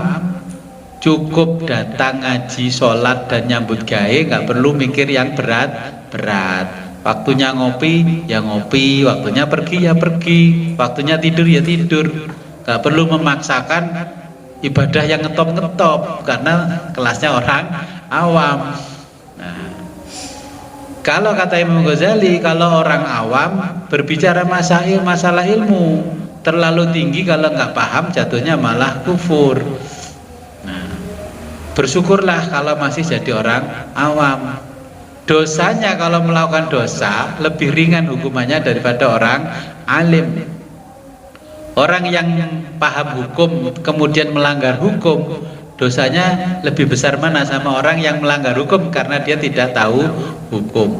cukup datang ngaji, sholat dan nyambut gawe, nggak perlu mikir yang berat-berat. Waktunya ngopi ya ngopi, waktunya pergi ya pergi, waktunya tidur ya tidur. Nggak perlu memaksakan ibadah yang ngetop-ngetop karena kelasnya orang awam. Nah, kalau kata Imam Ghazali, kalau orang awam berbicara masalah ilmu terlalu tinggi, kalau nggak paham jatuhnya malah kufur. Nah, bersyukurlah kalau masih jadi orang awam. Dosanya kalau melakukan dosa lebih ringan hukumannya daripada orang alim. Orang yang paham hukum kemudian melanggar hukum, dosanya lebih besar mana sama orang yang melanggar hukum karena dia tidak tahu hukum.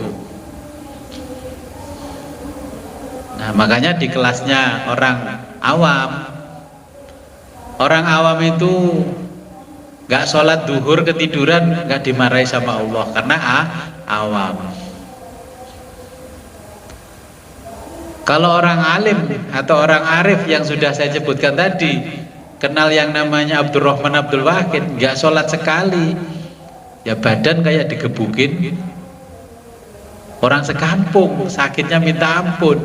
Nah, makanya di kelasnya orang awam itu nggak sholat duhur ketiduran nggak dimarahi sama Allah karena awam. Kalau orang alim atau orang arif yang sudah saya sebutkan tadi, kenal yang namanya Abdurrahman Abdul Wahid, nggak sholat sekali, ya badan kayak digebukin orang sekampung, sakitnya minta ampun.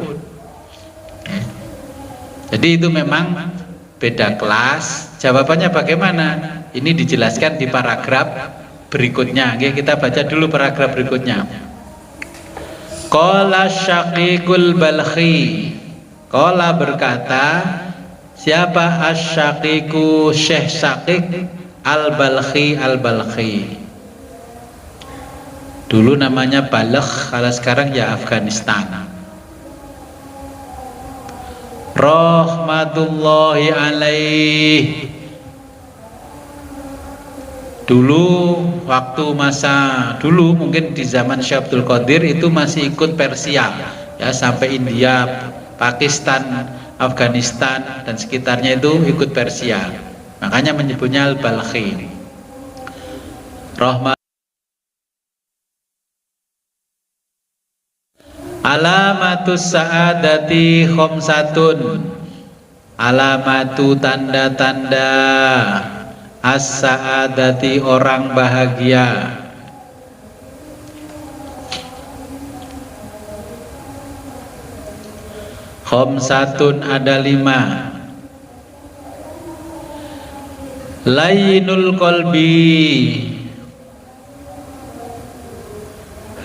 Jadi itu memang beda kelas. Jawabannya bagaimana? Ini dijelaskan di paragraf berikutnya. Oke, kita baca dulu paragraf berikutnya. Qala Syaqiqul Balkhi. Qala berkata, siapa Asy-Syaqiqu? Syekh Syaqiq Al-Balkhi Al-Balkhi. Dulu namanya Balkh, kalau sekarang ya Afghanistan. Rahmatullahi alaih. Dulu waktu masa dulu mungkin di zaman Syekh Abdul Qadir itu masih ikut Persia ya, sampai India, Pakistan, Afghanistan dan sekitarnya itu ikut Persia. Makanya menyebutnya Al-Balkhi. Rahmat. Alamatus sa'adati khamsatun. Alamatu tanda-tanda as-sa'adati orang bahagia. Khamsatun ada 5. Lainul qalbi,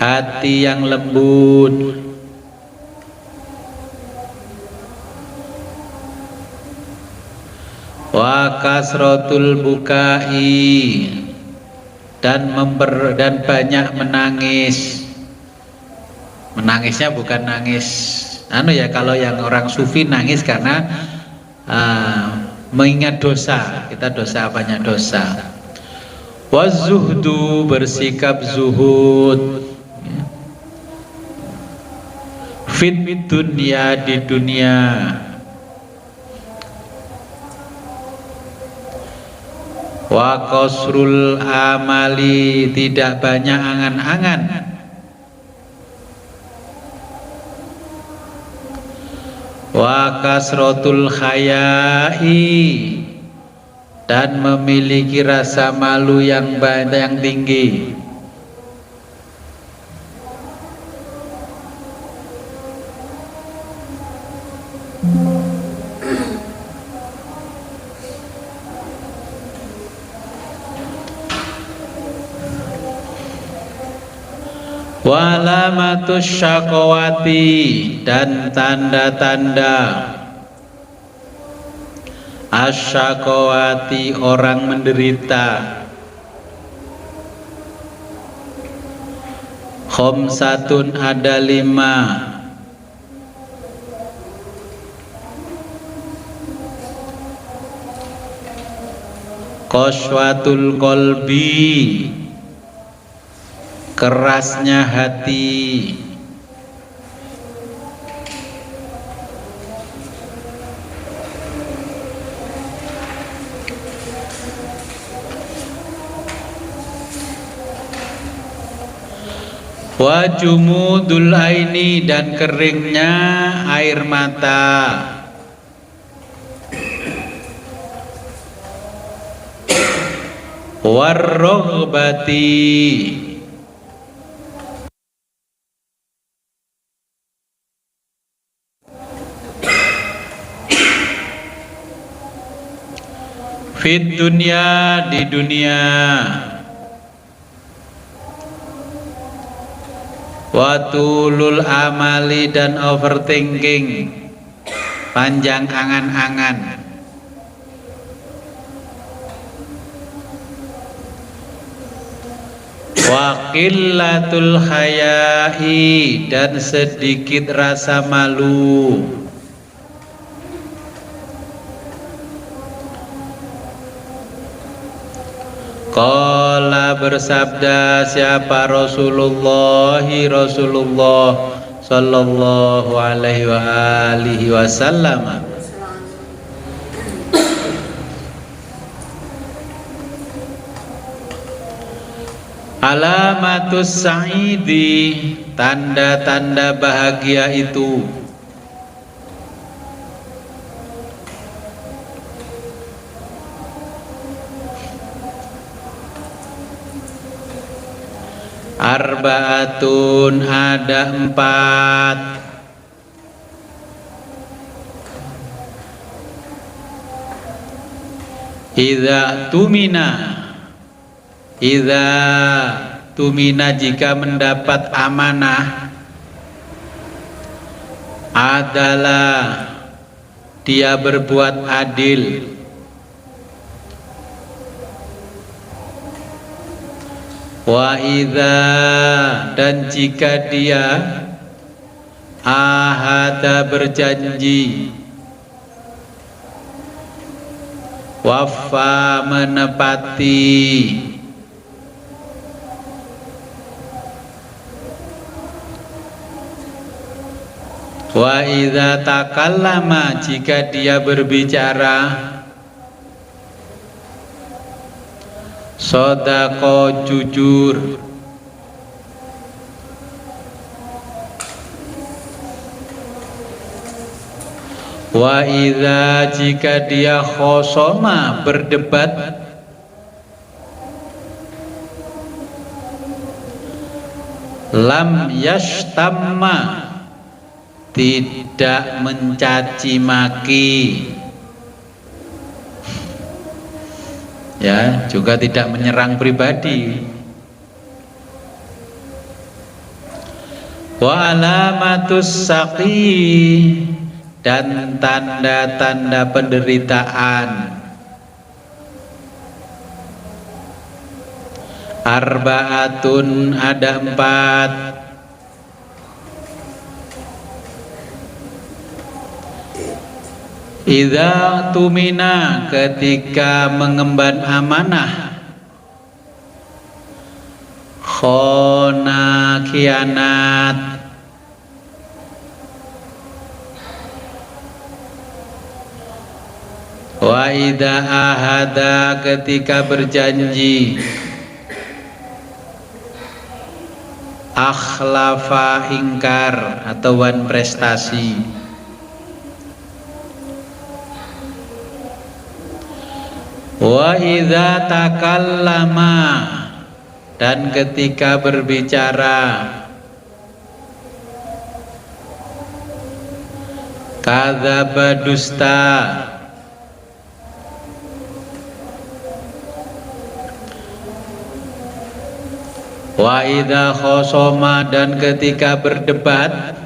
hati yang lembut. Wa kasratul bukai, dan banyak menangis. Menangisnya bukan nangis ya, kalau yang orang sufi nangis karena mengingat dosa. Kita dosa, banyak dosa. Wa zuhdu, bersikap zuhud. Fit dunia, di dunia. Wa qasrul amali, tidak banyak angan-angan. Wa kasratul khayai, dan memiliki rasa malu yang tinggi. Walamatus syaqawati, dan tanda-tanda asyaqawati, orang menderita. Khamsatun, ada 5. Qaswatul qalbi, kerasnya hati. Wa jumudul aini, dan keringnya air mata. Warroghbati, fit dunia, di dunia. Watulul amali, dan overthinking, panjang angan-angan. Wa qillatul haya'i, dan sedikit rasa malu. Qala, bersabda siapa? Rasulullah sallallahu alaihi wa alihi wasallam. Alamatus sa'idi, tanda-tanda bahagia itu. Arbaatun, ada 4. Idza tumina, jika mendapat amanah. Adalah, dia berbuat adil. Wa idza, dan jika dia ahada, berjanji. Wafa, menepati. Wa idza takallama, jika dia berbicara. Sodaqo, jujur. Wa idza, jika dia khosoma, berdebat. Lam yashtamma, tidak mencaci maki. Ya, juga tidak menyerang pribadi. Wa alamatus saqi, dan tanda-tanda penderitaan. Arbaatun, ada 4. Idza tumina, ketika mengemban amanah. Khona, khianat. Wa idza ahada, ketika berjanji. Akhlafa, ingkar atau wan prestasi. Wa idza takallama, dan ketika berbicara. Kadzaba, dusta. Wa idza khosoma, dan ketika berdebat,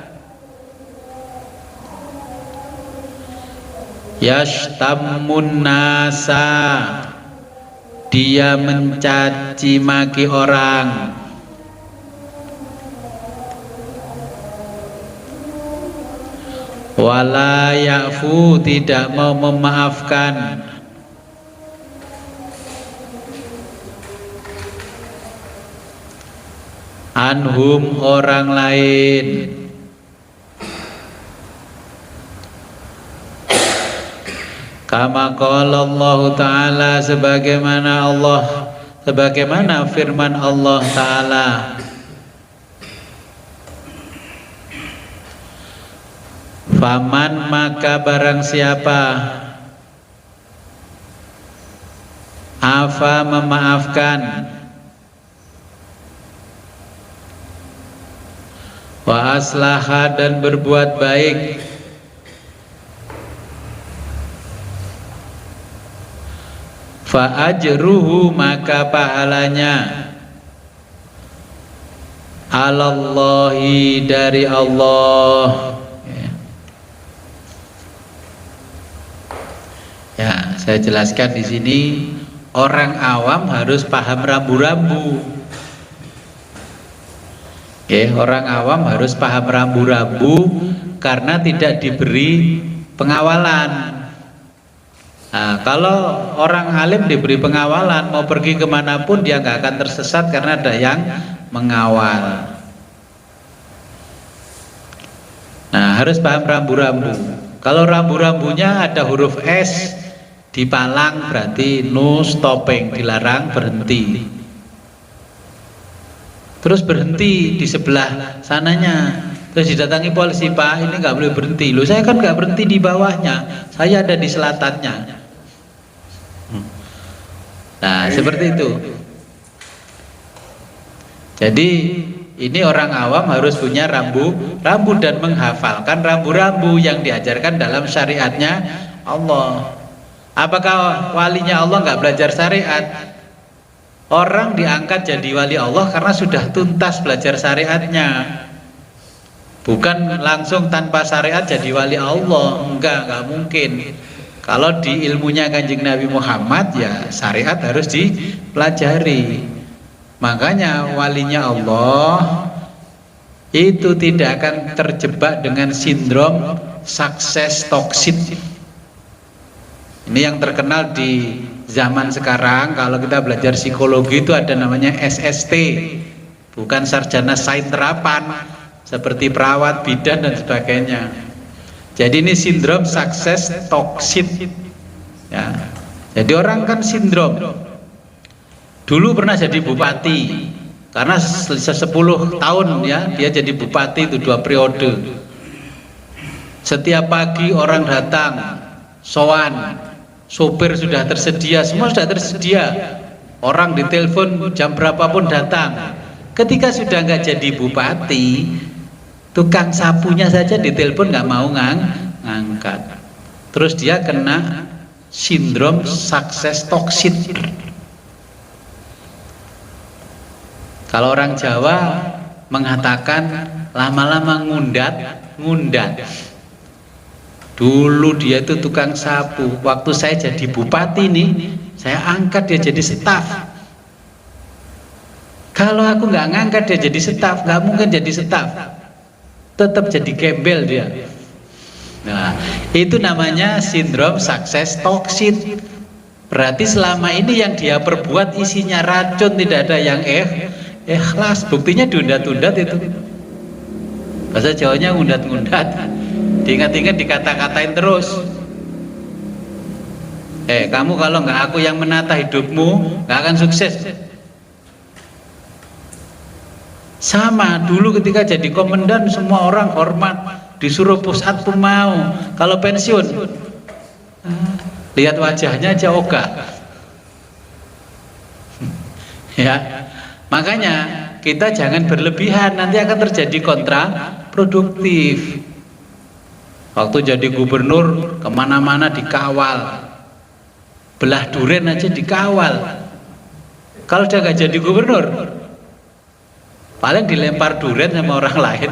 yashtamun nasa, dia mencaci maki orang. Wala ya'fu, tidak mau memaafkan. Anhum, orang lain. Kama qala Allah Ta'ala, sebagaimana firman Allah Ta'ala, faman, maka barang siapa, afa, memaafkan, wa aslaha, dan berbuat baik, fa ajruhu, maka pahalanya, alallahi, dari Allah. Ya, saya jelaskan di sini, orang awam harus paham rambu-rambu. Orang awam harus paham rambu-rambu karena tidak diberi pengawalan. Nah, kalau orang alim diberi pengawalan, mau pergi kemanapun dia nggak akan tersesat karena ada yang mengawal. Nah, harus paham rambu-rambu. Kalau rambu-rambunya ada huruf S dipalang, berarti no stopping, dilarang berhenti. Terus berhenti di sebelah sananya, terus didatangi polisi, Pak, ini nggak boleh berhenti. Loh, saya kan nggak berhenti di bawahnya, saya ada di selatannya. Nah, seperti itu. Jadi ini orang awam harus punya rambu dan menghafalkan rambu-rambu yang diajarkan dalam syariatnya Allah. Apakah walinya Allah nggak belajar syariat? Orang diangkat jadi wali Allah karena sudah tuntas belajar syariatnya, bukan langsung tanpa syariat jadi wali Allah. Enggak mungkin. Kalau di ilmunya Kanjeng Nabi Muhammad, ya syariat harus dipelajari. Makanya walinya Allah itu tidak akan terjebak dengan sindrom sukses toksik. Ini yang terkenal di zaman sekarang. Kalau kita belajar psikologi itu ada namanya SST, bukan sarjana sains terapan seperti perawat, bidan dan sebagainya. Jadi ini sindrom sukses toksik. Ya. Jadi orang kan sindrom. Dulu pernah jadi bupati, karena 10 tahun ya dia jadi bupati itu 2 periode. Setiap pagi orang datang, sowan, sopir sudah tersedia, semua sudah tersedia. Orang ditelepon jam berapapun datang. Ketika sudah nggak jadi bupati, tukang sapunya saja ditelepon nggak mau ngangkat. Terus dia kena sindrom sukses toksik. Kalau orang Jawa mengatakan lama-lama ngundat. Dulu dia itu tukang sapu, waktu saya jadi bupati nih, saya angkat dia jadi staf. Kalau aku nggak ngangkat dia jadi staf, nggak mungkin jadi staf, tetap jadi gembel dia. Nah, itu namanya sindrom sukses toksik. Berarti selama ini yang dia perbuat isinya racun, tidak ada yang ikhlas. Buktinya diundat-undat itu. Bahasa Jawanya ngundat-ngundat. Diingat-ingat, dikata-katain terus. Kamu kalau nggak aku yang menata hidupmu, nggak akan sukses. Sama dulu ketika jadi komandan, semua orang hormat, disuruh pusat pun mau. Kalau pensiun, lihat wajahnya aja ogah. Ya, makanya kita jangan berlebihan, nanti akan terjadi kontraproduktif. Waktu jadi gubernur kemana-mana dikawal, belah duren aja dikawal. Kalau udah gak jadi gubernur, paling dilempar durian sama orang lain.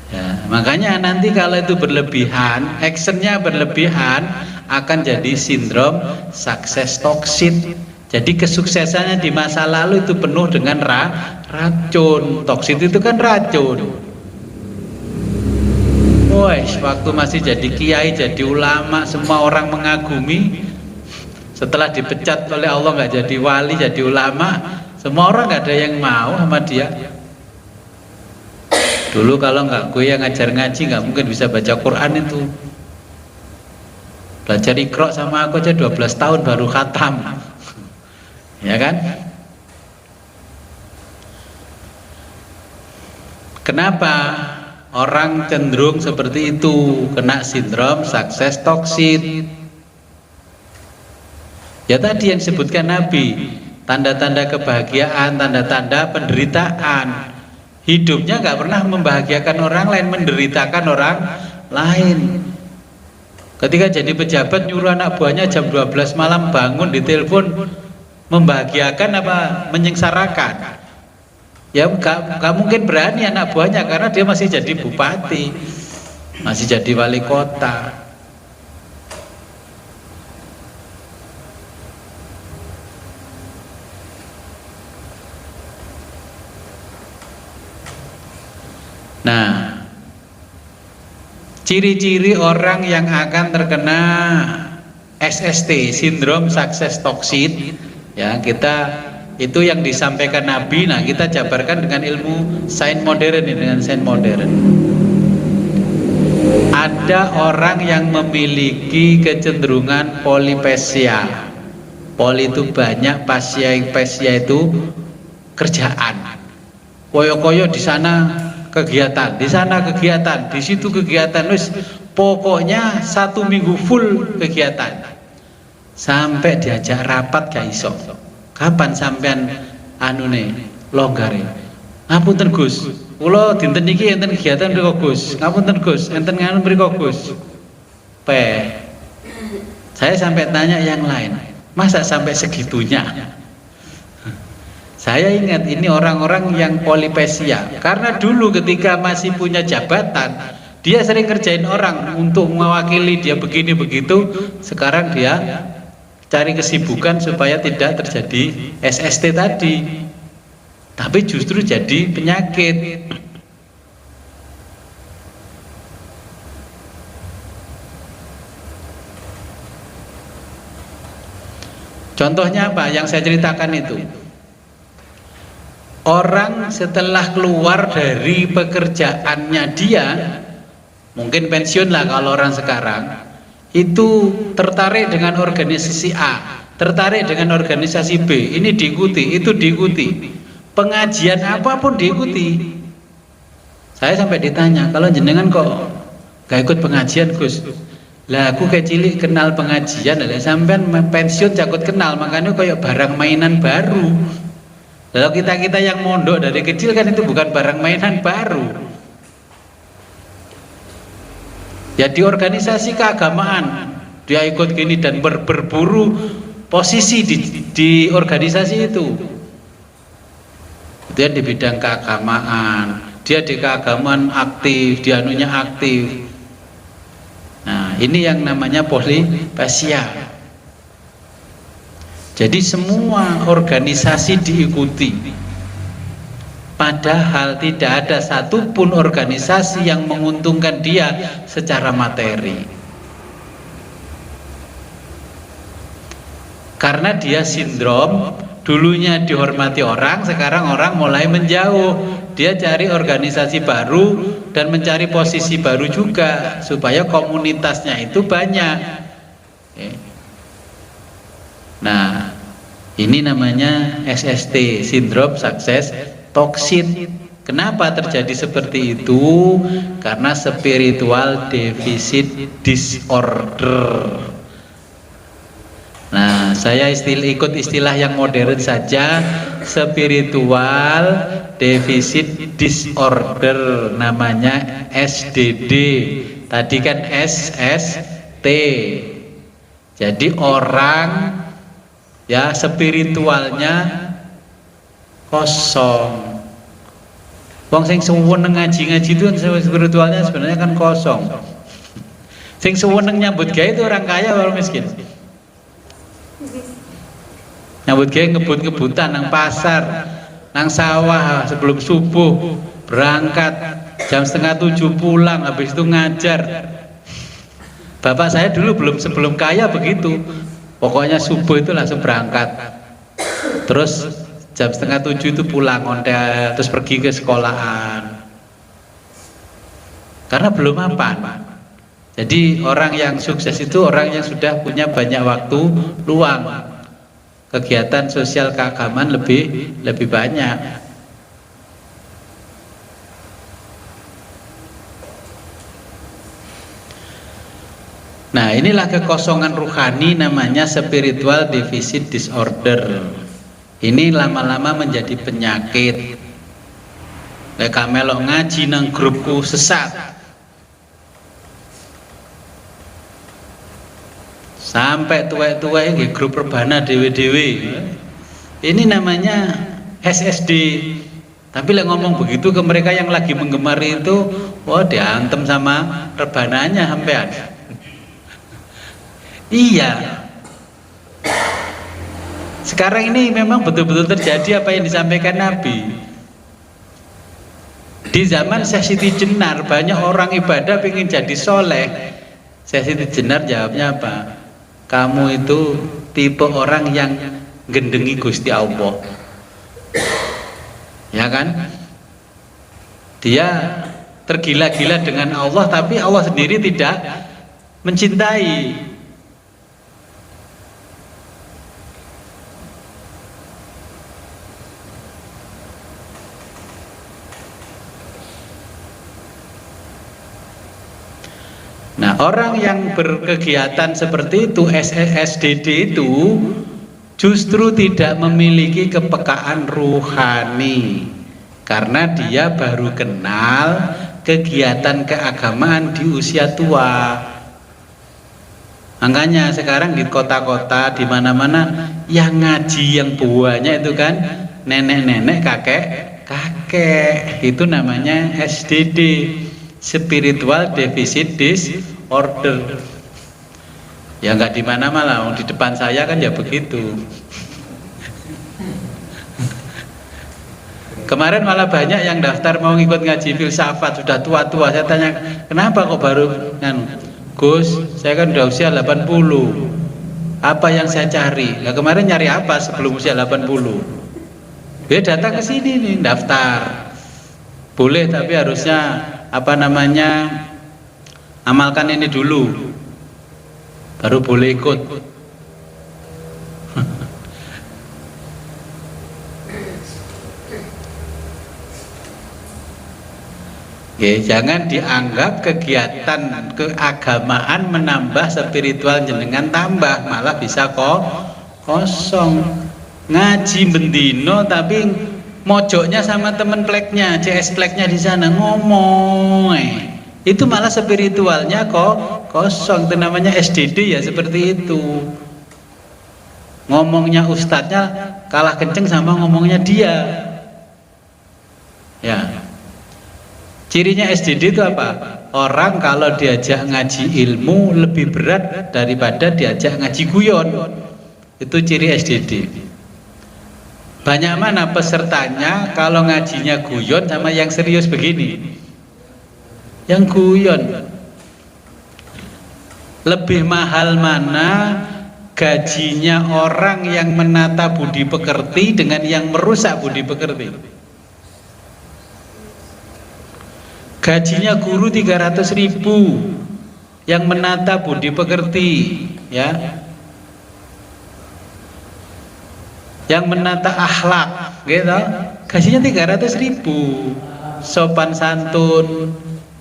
Ya, makanya nanti kalau itu berlebihan, actionnya berlebihan, akan jadi sindrom sukses toksik. Jadi kesuksesannya di masa lalu itu penuh dengan racun. Toksik itu kan racun. Wes, waktu masih jadi kiai, jadi ulama, semua orang mengagumi. Setelah dipecat oleh Allah nggak jadi wali, jadi ulama, semua orang nggak ada yang mau sama dia. Dulu kalau nggak gue yang ngajar ngaji nggak mungkin bisa baca Quran itu. Belajar Iqra sama aku aja 12 tahun baru khatam. Ya kan? Kenapa orang cenderung seperti itu, kena sindrom sukses toksik? Ya tadi yang disebutkan Nabi, tanda-tanda kebahagiaan, tanda-tanda penderitaan. Hidupnya nggak pernah membahagiakan orang lain, menderitakan orang lain. Ketika jadi pejabat nyuruh anak buahnya jam 12 malam bangun di telepon, membahagiakan apa menyengsarakan? Ya nggak mungkin berani anak buahnya karena dia masih jadi bupati, masih jadi wali kota. Nah, ciri-ciri orang yang akan terkena SST, sindrom sukses toksik, ya kita itu yang disampaikan Nabi. Nah, kita jabarkan dengan ilmu sains modern ini, dengan sains modern. Ada orang yang memiliki kecenderungan polipesia. Poli itu banyak, pesia itu kerjaan. Koyo-koyo di sana kegiatan, di sana kegiatan, di situ kegiatan, wis pokoknya 1 minggu full kegiatan. Sampai diajak rapat gak iso. Kapan sampean anune longgare? Ngapunten Gus, kula dinten iki enten kegiatan mriko Gus. Ngapunten Gus, enten nganu mriko Gus. Saya sampai tanya yang lain, masa sampai segitunya? Saya ingat ini orang-orang yang polipesia, karena dulu ketika masih punya jabatan, dia sering kerjain orang untuk mewakili dia begini begitu. Sekarang dia cari kesibukan supaya tidak terjadi SST tadi, tapi justru jadi penyakit. Contohnya apa yang saya ceritakan itu? Orang setelah keluar dari pekerjaannya dia, mungkin pensiun lah kalau orang sekarang, itu tertarik dengan organisasi A, tertarik dengan organisasi B, ini diikuti, itu diikuti, pengajian apapun diikuti. Saya sampai ditanya, kalau jenengan kok gak ikut pengajian Gus? Lah aku kayak cilik kenal pengajian, lah sampean pensiun jakut kenal, makanya kayak barang mainan baru. Lalu kita yang mondok dari kecil kan itu bukan barang mainan baru. Ya di organisasi keagamaan dia ikut gini dan berburu posisi di organisasi itu. Dia di bidang keagamaan, dia di keagamaan aktif, dia anunya aktif. Nah ini yang namanya polipesia. Jadi semua organisasi diikuti, padahal tidak ada satupun organisasi yang menguntungkan dia secara materi. Karena dia sindrom, dulunya dihormati orang, sekarang orang mulai menjauh. Dia cari organisasi baru dan mencari posisi baru juga, supaya komunitasnya itu banyak. Nah, ini namanya SST, sindrom sukses toksik. Kenapa terjadi seperti itu? Karena spiritual deficit disorder. Nah, saya ikut istilah yang modern saja, spiritual deficit disorder, namanya SDD. Tadi kan SST. Jadi orang ya spiritualnya kosong. Wong sing seneng ngaji-ngaji itu spiritualnya sebenarnya kan kosong. Sing seneng nyambut gawe itu orang kaya atau orang miskin? Nyambut gawe ngebut-ngebutan nang pasar, nang sawah sebelum subuh, berangkat jam 6:30 pulang, habis itu ngajar. Bapak saya dulu sebelum kaya begitu. Pokoknya subuh itu langsung berangkat. Terus jam 6:30 itu pulang ondel, terus pergi ke sekolahan. Karena belum mapan. Jadi orang yang sukses itu orang yang sudah punya banyak waktu luang. Kegiatan sosial keagamaan lebih banyak. Nah, inilah kekosongan ruhani, namanya spiritual deficit disorder. Ini lama-lama menjadi penyakit. Lek melok ngaji nang grupku sesat. Sampai tua-tua ini grup rebana dewe-dewe. Ini namanya SSD. Tapi lek ngomong begitu ke mereka yang lagi menggemari itu, wah diantem sama rebananya sampean. Iya. Sekarang ini memang betul-betul terjadi apa yang disampaikan Nabi. Di zaman Syekh Siti Jenar banyak orang ibadah pengen jadi soleh. Syekh Siti Jenar jawabnya apa? Kamu itu tipe orang yang gendengi Gusti Allah. Ya kan? Dia tergila-gila dengan Allah, tapi Allah sendiri tidak mencintai. Nah, orang yang berkegiatan seperti itu, SSDD itu justru tidak memiliki kepekaan ruhani karena dia baru kenal kegiatan keagamaan di usia tua. Makanya sekarang di kota-kota di mana-mana yang ngaji yang buahnya itu kan nenek-nenek, kakek-kakek. Itu namanya SDD. Spiritual deficit disorder. Ya nggak di mana-mana, di depan saya kan ya begitu. Kemarin malah banyak yang daftar mau ngikut ngaji filsafat, sudah tua-tua. Saya tanya, kenapa kok baru Gus, saya kan udah usia 80. Apa yang saya cari? Nah, kemarin nyari apa sebelum usia 80? Dia datang ke sini nih, daftar. Boleh, tapi harusnya amalkan ini dulu baru boleh ikut. Oke, jangan dianggap kegiatan keagamaan menambah spiritual jenengan tambah, malah bisa kosong. Ngaji bendino tapi mojoknya sama temen pleknya, CS pleknya di sana ngomong, itu malah spiritualnya kosong. Itu namanya SDD ya, seperti itu. Ngomongnya ustadznya kalah kenceng sama ngomongnya dia. Ya. Cirinya SDD itu apa? Orang kalau diajak ngaji ilmu lebih berat daripada diajak ngaji guyon. Itu ciri SDD. Banyak mana pesertanya kalau ngajinya guyon sama yang serius begini? Yang guyon. Lebih mahal mana gajinya orang yang menata budi pekerti dengan yang merusak budi pekerti? Gajinya guru 300.000, yang menata budi pekerti, ya. Yang menata akhlak, gitu, gajinya 300.000. Sopan santun,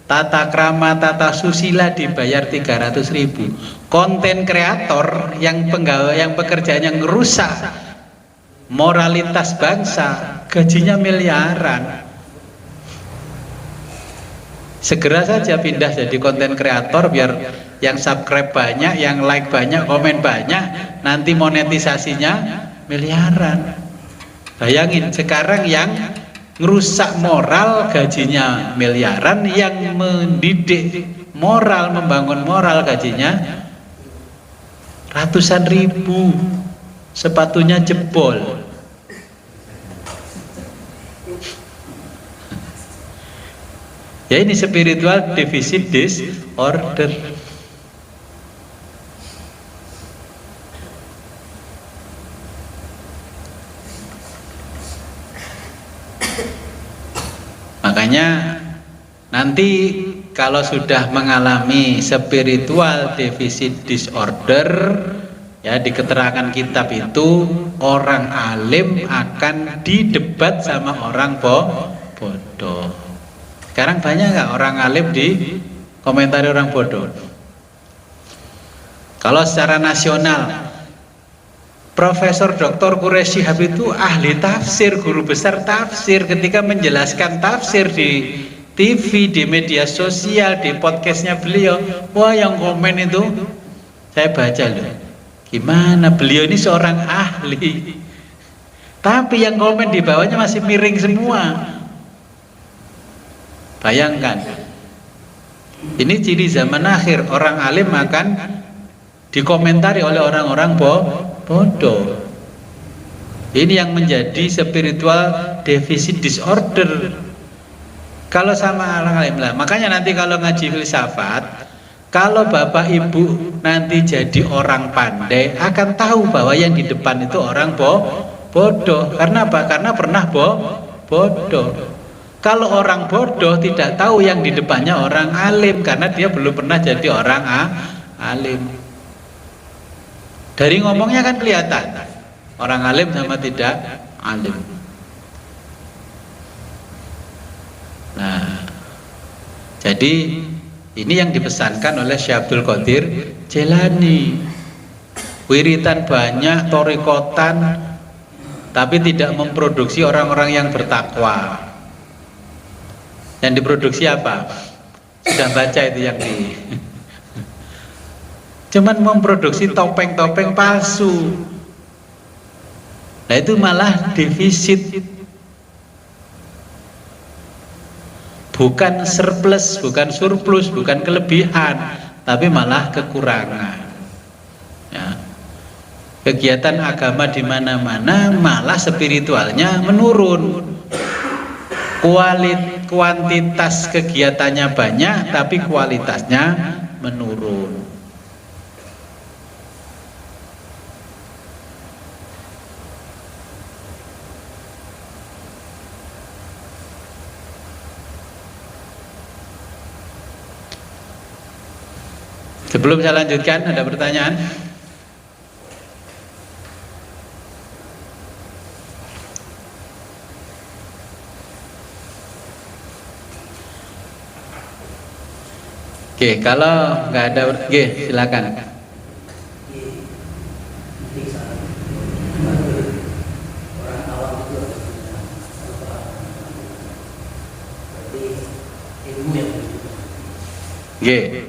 tata krama, tata susila dibayar 300.000. Konten kreator yang penggawa, yang pekerjaan yang merusak moralitas bangsa, gajinya miliaran. Segera saja pindah jadi konten kreator biar yang subscribe banyak, yang like banyak, komen banyak, nanti monetisasinya miliaran. Bayangin sekarang yang ngerusak moral gajinya miliaran, yang mendidik moral, membangun moral gajinya ratusan ribu, sepatunya jebol. Ya ini spiritual deficit disorder. Makanya nanti kalau sudah mengalami spiritual deficit disorder, ya di keterangan kitab itu orang alim akan didebat sama orang bodoh. Sekarang banyak nggak orang alim di komentari orang bodoh? Kalau secara nasional, Profesor Dr. Quraisy Shihab itu ahli tafsir, guru besar tafsir. Ketika menjelaskan tafsir di TV, di media sosial, di podcastnya beliau, wah yang komen itu saya baca loh. Gimana beliau ini seorang ahli, tapi yang komen di bawahnya masih miring semua. Bayangkan, ini ciri zaman akhir, orang alim akan dikomentari oleh orang-orang bodoh. Ini yang menjadi spiritual deficit disorder. Kalau sama orang alim lah, makanya nanti kalau ngaji filsafat, kalau bapak ibu nanti jadi orang pandai, akan tahu bahwa yang di depan itu orang bodoh. Karena apa? Karena pernah bodoh. Kalau orang bodoh tidak tahu yang di depannya orang alim, karena dia belum pernah jadi orang alim. Dari ngomongnya kan kelihatan orang alim sama tidak alim. Nah, jadi ini yang dipesankan oleh Syekh Abdul Qadir Jailani. Wiritan banyak, torikotan, tapi tidak memproduksi orang-orang yang bertakwa. Yang diproduksi apa? Sudah baca itu yang di cuman memproduksi topeng-topeng palsu. Nah itu malah defisit, bukan surplus, bukan surplus, bukan kelebihan, tapi malah kekurangan. Ya. Kegiatan agama di mana-mana malah spiritualnya menurun. Kuantitas kegiatannya banyak, tapi kualitasnya menurun. Sebelum saya lanjutkan, ada pertanyaan? Oke, kalau nggak ada, oke, silakan. Oke.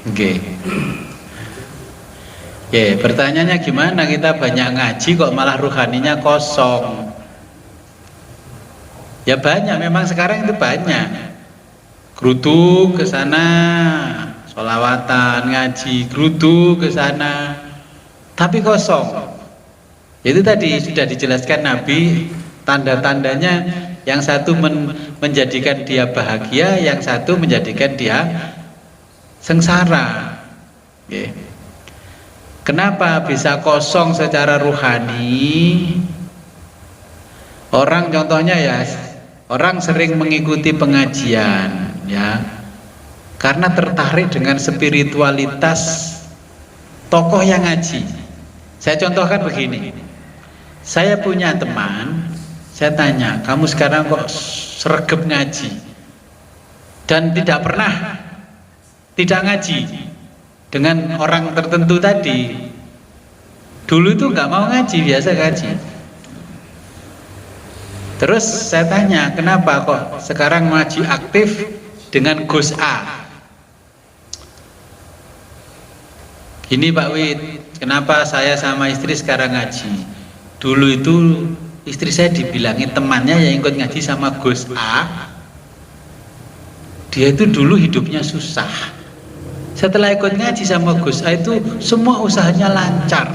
Oke. Oke, pertanyaannya gimana kita banyak ngaji kok malah ruhaninya kosong? Ya banyak, memang sekarang itu banyak. Gerutu ke sana, sholawatan, ngaji, gerutu ke sana, tapi kosong. Itu tadi sudah dijelaskan Nabi, tanda-tandanya yang satu menjadikan dia bahagia, yang satu menjadikan dia sengsara. Okay. Kenapa bisa kosong secara ruhani? Orang contohnya ya orang sering mengikuti pengajian ya karena tertarik dengan spiritualitas tokoh yang ngaji. Saya contohkan begini, saya punya teman, saya tanya, kamu sekarang kok sregep ngaji dan tidak pernah tidak ngaji dengan orang tertentu tadi. Dulu itu nggak mau ngaji, biasa ngaji. Terus saya tanya, kenapa kok sekarang ngaji aktif dengan Gus A? Gini Pak Wid, kenapa saya sama istri sekarang ngaji? Dulu itu istri saya dibilangin temannya yang ikut ngaji sama Gus A, dia itu dulu hidupnya susah. Setelah ikut ngaji sama Gus A itu semua usahanya lancar.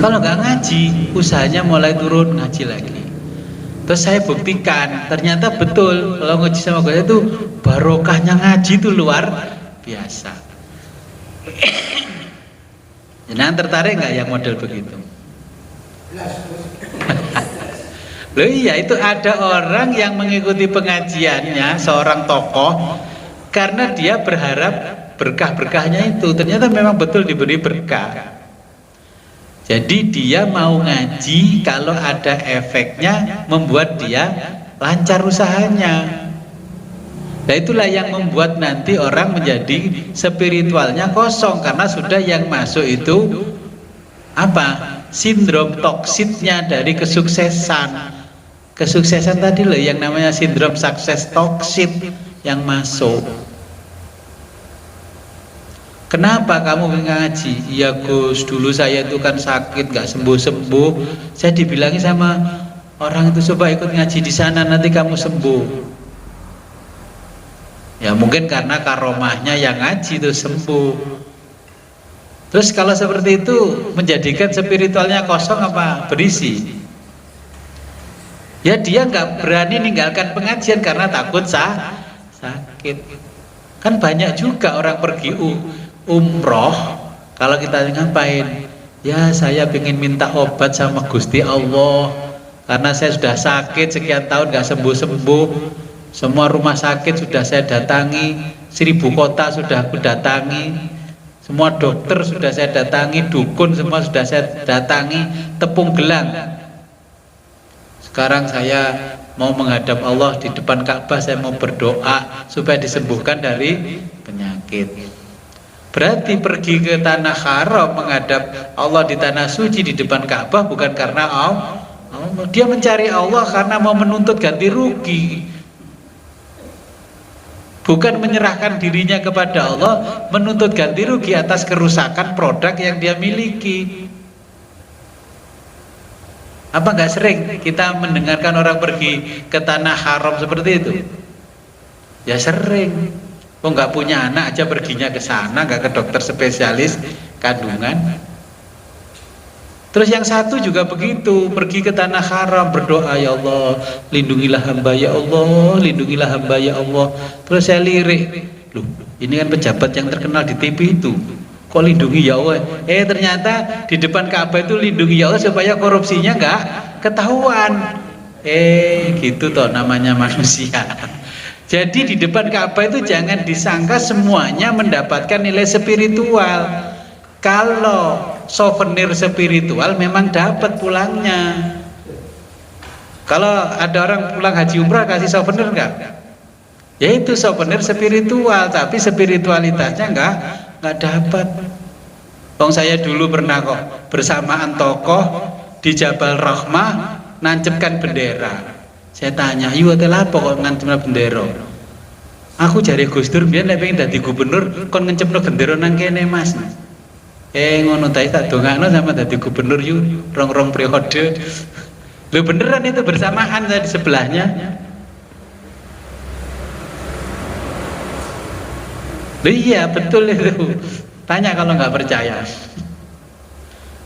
Kalau nggak ngaji, usahanya mulai turun, ngaji lagi. Terus saya buktikan, ternyata betul kalau ngaji sama Gus A itu barokahnya ngaji itu luar biasa. Jangan tertarik nggak yang model begitu? Loh iya, itu ada orang yang mengikuti pengajiannya seorang tokoh karena dia berharap berkah-berkahnya itu, ternyata memang betul diberi berkah. Jadi dia mau ngaji kalau ada efeknya membuat dia lancar usahanya. Nah itulah yang membuat nanti orang menjadi spiritualnya kosong karena sudah yang masuk itu apa? Sindrom toksitnya dari kesuksesan. Kesuksesan tadi loh yang namanya sindrom sukses toksit yang masuk. Kenapa kamu ngaji? Iya Gus, dulu saya itu kan sakit gak sembuh-sembuh. Saya dibilangin sama orang itu, coba ikut ngaji di sana nanti kamu sembuh. Ya mungkin karena karomahnya yang ngaji itu sembuh. Terus kalau seperti itu menjadikan spiritualnya kosong apa berisi? Ya dia nggak berani meninggalkan pengajian karena takut sakit. Kan banyak juga orang pergi umroh, kalau kita ngapain? Ya saya ingin minta obat sama Gusti Allah karena saya sudah sakit sekian tahun nggak sembuh-sembuh. Semua rumah sakit sudah saya datangi, 1000 kota sudah aku datangi, semua dokter sudah saya datangi, dukun semua sudah saya datangi, tepung gelang. Sekarang saya mau menghadap Allah di depan Ka'bah, saya mau berdoa supaya disembuhkan dari penyakit. Berarti pergi ke tanah haram menghadap Allah di tanah suci di depan Ka'bah bukan karena Allah, dia mencari Allah karena mau menuntut ganti rugi. Bukan menyerahkan dirinya kepada Allah, menuntut ganti rugi atas kerusakan produk yang dia miliki. Apa nggak sering kita mendengarkan orang pergi ke tanah haram seperti itu? Ya sering. Oh nggak punya anak aja perginya ke sana, nggak ke dokter spesialis kandungan. Terus yang satu juga begitu, pergi ke tanah haram berdoa, ya Allah lindungilah hamba, ya Allah lindungilah hamba, ya Allah. Terus saya lirik, loh ini kan pejabat yang terkenal di TV itu, kok lindungi ya Allah? Ternyata di depan Ka'bah itu lindungi ya Allah supaya korupsinya nggak ketahuan. Gitu toh namanya manusia. Jadi di depan Ka'bah itu jangan disangka semuanya mendapatkan nilai spiritual. Kalau souvenir spiritual memang dapat pulangnya. Kalau ada orang pulang haji umrah kasih souvenir enggak? Ya itu souvenir spiritual, tapi spiritualitasnya enggak dapat. Wong saya dulu pernah kok bersamaan tokoh di Jabal Rahmah nancepkan bendera. Saya tanya, "Yu hotel apa kok nancepkan bendera?" Aku jari Gus Dur biyen nek pengen dadi gubernur kon ngencepno bendera nang kene Mas. Ngono ta tak dongakno sama dadi gubernur yu rong periode. Lho beneran itu bersamaan saya di sebelahnya. Lho iya betul itu. Tanya kalau nggak percaya.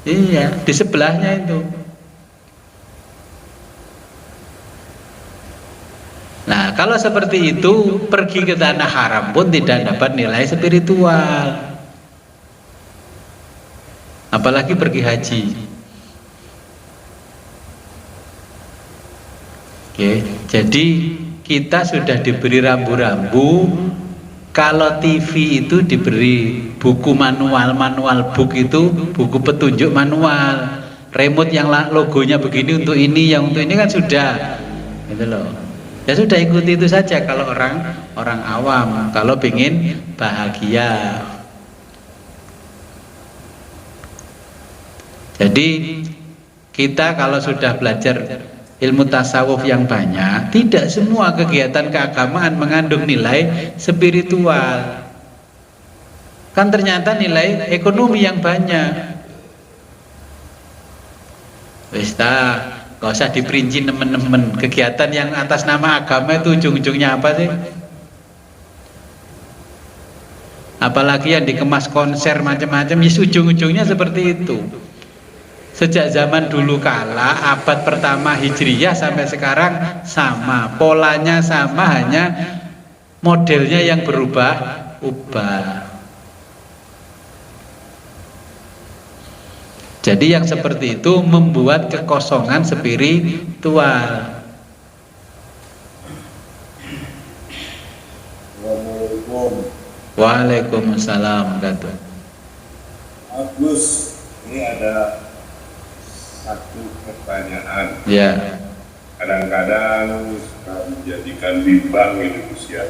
Iya di sebelahnya itu. Nah kalau seperti itu pergi ke tanah haram pun tidak dapat nilai spiritual. Apalagi pergi haji. Oke, jadi kita sudah diberi rambu-rambu. Kalau TV itu diberi buku manual book itu buku petunjuk manual. Remote yang logonya begini untuk ini, yang untuk ini kan sudah, gitu loh. Ya sudah ikuti itu saja kalau orang awam. Kalau ingin bahagia. Jadi kita kalau sudah belajar ilmu tasawuf yang banyak, tidak semua kegiatan keagamaan mengandung nilai spiritual. Kan ternyata nilai ekonomi yang banyak. Wis ta, gak usah diperinci teman-teman. Kegiatan yang atas nama agama itu ujung-ujungnya apa sih? Apalagi yang dikemas konser macam-macam, ya ujung-ujungnya seperti itu. Sejak zaman dulu kala abad pertama Hijriyah sampai sekarang sama, polanya sama, hanya modelnya yang berubah-ubah. Jadi yang seperti itu membuat kekosongan spiritual. Waalaikumsalam. Agus, ini ada satu pertanyaan. Ya. Kadang-kadang suka menjadikan bimbang ini Gus ya.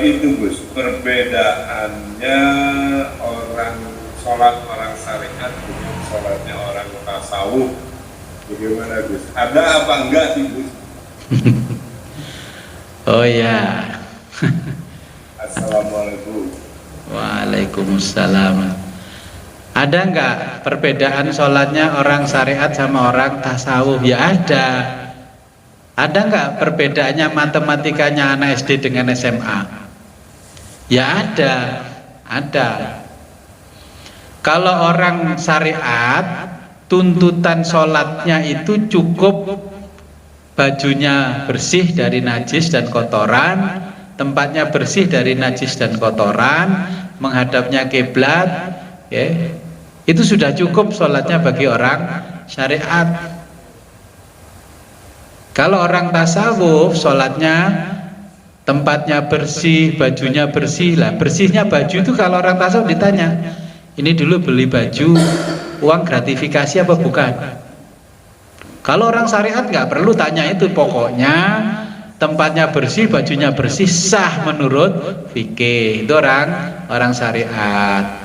Itu Gus, perbedaannya orang sholat orang syariat dengan sholatnya orang tasawuf bagaimana Gus? Ada apa enggak sih Gus? Oh ya. Assalamualaikum. Waalaikumsalam. Ada enggak perbedaan sholatnya orang syariat sama orang tasawuf? Ya ada. Ada enggak perbedaannya matematikanya anak SD dengan SMA? Ya ada. Ada. Kalau orang syariat, tuntutan sholatnya itu cukup bajunya bersih dari najis dan kotoran, tempatnya bersih dari najis dan kotoran, menghadapnya kiblat, ya. Itu sudah cukup sholatnya bagi orang syariat. Kalau orang tasawuf, sholatnya tempatnya bersih, bajunya bersih. Lah bersihnya baju itu kalau orang tasawuf ditanya, ini dulu beli baju uang gratifikasi apa bukan? Kalau orang syariat nggak perlu tanya itu, pokoknya tempatnya bersih, bajunya bersih, sah menurut fikih. Itu orang syariat.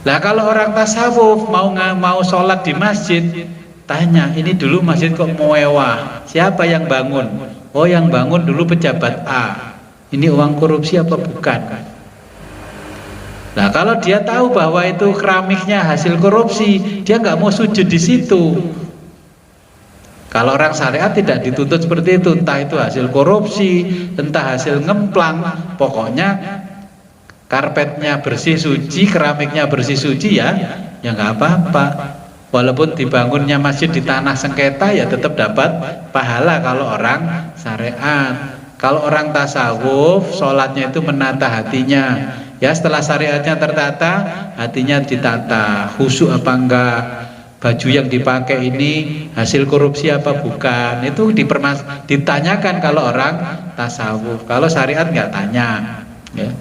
Lah kalau orang tasawuf mau sholat di masjid, tanya, ini dulu masjid kok mewah, siapa yang bangun? Oh yang bangun dulu pejabat A. Ini uang korupsi apa bukan? Nah kalau dia tahu bahwa itu keramiknya hasil korupsi, dia nggak mau sujud di situ. Kalau orang syariat tidak dituntut seperti itu, entah itu hasil korupsi, entah hasil ngemplang, pokoknya karpetnya bersih suci, keramiknya bersih suci, ya nggak apa-apa. Walaupun dibangunnya masjid di tanah sengketa, ya tetap dapat pahala kalau orang syariat. Kalau orang tasawuf, sholatnya itu menata hatinya. Ya setelah syariatnya tertata, hatinya ditata, khusyuk apa enggak, baju yang dipakai ini hasil korupsi apa bukan, itu ditanyakan kalau orang tasawuf. Kalau syariat nggak tanya, ya.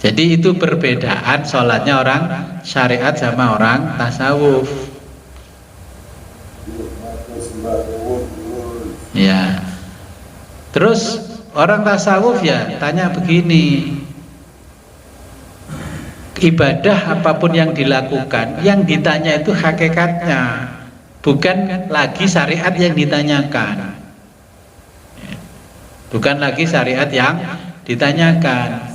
Jadi itu perbedaan sholatnya orang syariat sama orang tasawuf. Ya. Terus orang tasawuf ya tanya begini, ibadah apapun yang dilakukan, yang ditanya itu hakikatnya, bukan lagi syariat yang ditanyakan. Bukan lagi syariat yang ditanyakan.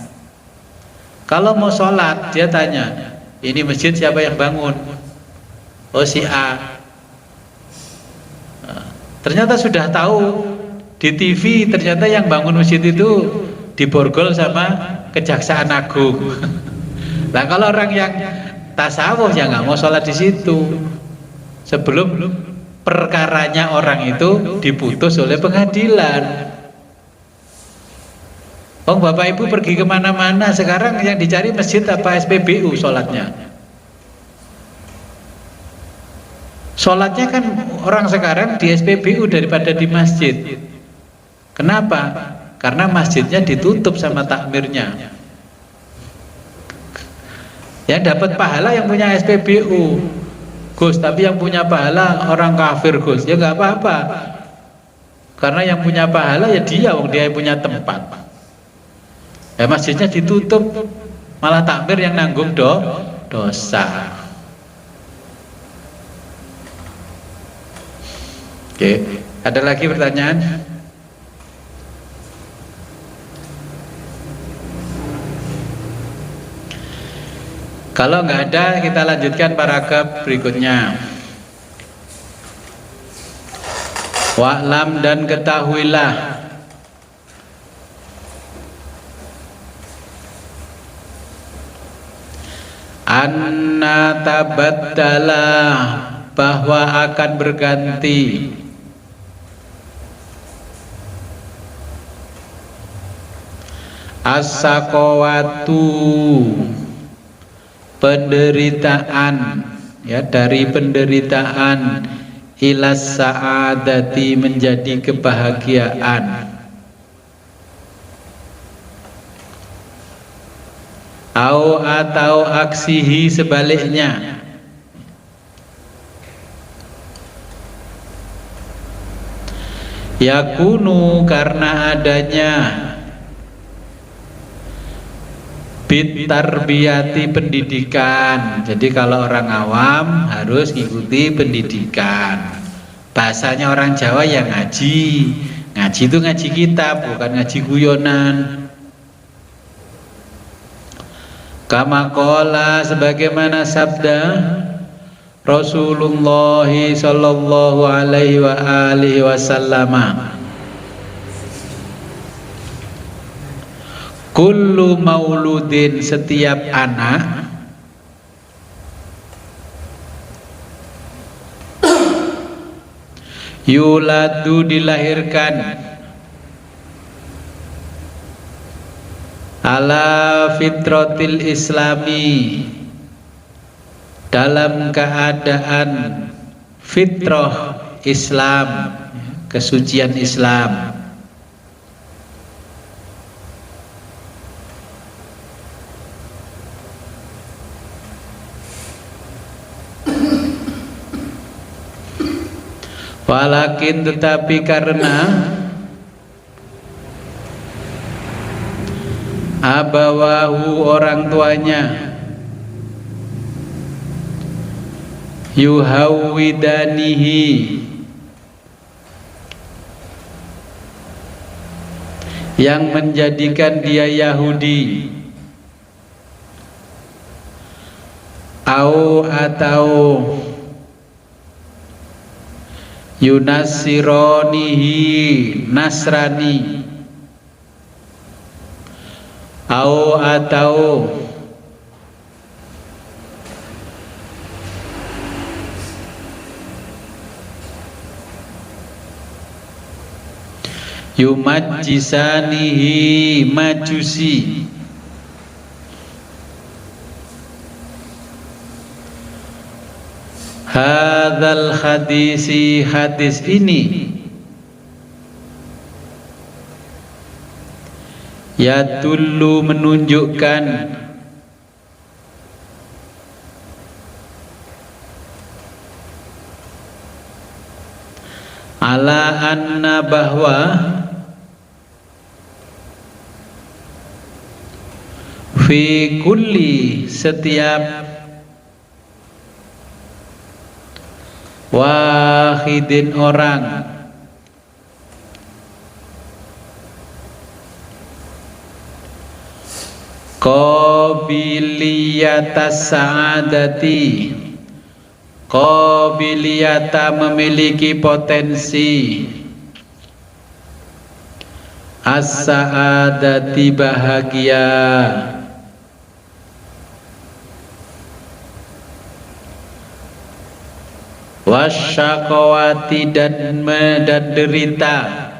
Kalau mau sholat, dia tanya, ini masjid siapa yang bangun? Oh si A. Ternyata sudah tahu di TV, ternyata yang bangun masjid itu diborgol sama Kejaksaan Agung. Nah kalau orang yang tasawuf ya nggak mau sholat di situ sebelum perkaranya orang itu diputus oleh pengadilan. Oh Bapak Ibu pergi kemana-mana, sekarang yang dicari masjid apa SPBU sholatnya? Sholatnya kan orang sekarang di SPBU daripada di masjid. Kenapa? Karena masjidnya ditutup sama takmirnya. Yang dapat pahala yang punya SPBU, Gus, tapi yang punya pahala orang kafir, Gus. Ya nggak apa-apa. Karena yang punya pahala ya dia, dia yang punya tempat. Ya masjidnya ditutup, malah takmir yang nanggung dosa. Oke, ada lagi pertanyaan? Kalau nggak ada, kita lanjutkan paragraf berikutnya. Wa'lam dan ketahuilah anna tabaddala bahwa akan berganti as-sakawatu penderitaan, ya, dari penderitaan ilas sa'adati menjadi kebahagiaan, atau aksihi sebaliknya. Yakunu karena adanya bitarbiyati pendidikan. Jadi kalau orang awam harus ngikuti pendidikan. Bahasanya orang Jawa ya ngaji. Ngaji itu ngaji kitab, bukan ngaji guyonan. Kama qala sebagaimana sabda Rasulullah sallallahu alaihi wa alihi wasallam, kullu mauludin setiap anak yuladu dilahirkan ala fitratil islami dalam keadaan fitrah Islam, kesucian Islam. Walakin tetapi karena abawahu orang tuanya yuhawwidanihi yang menjadikan dia Yahudi atau yunasironihi Nasrani atau yumajjisanihi Majusi hadzal hadisi hadis ini ya dulu menunjukkan ala anna bahwa fi kulli setiap wahidin orang qabiliyatas sa'adati qabiliyata memiliki potensi as-sa'adati bahagia wasyaqawati dan derita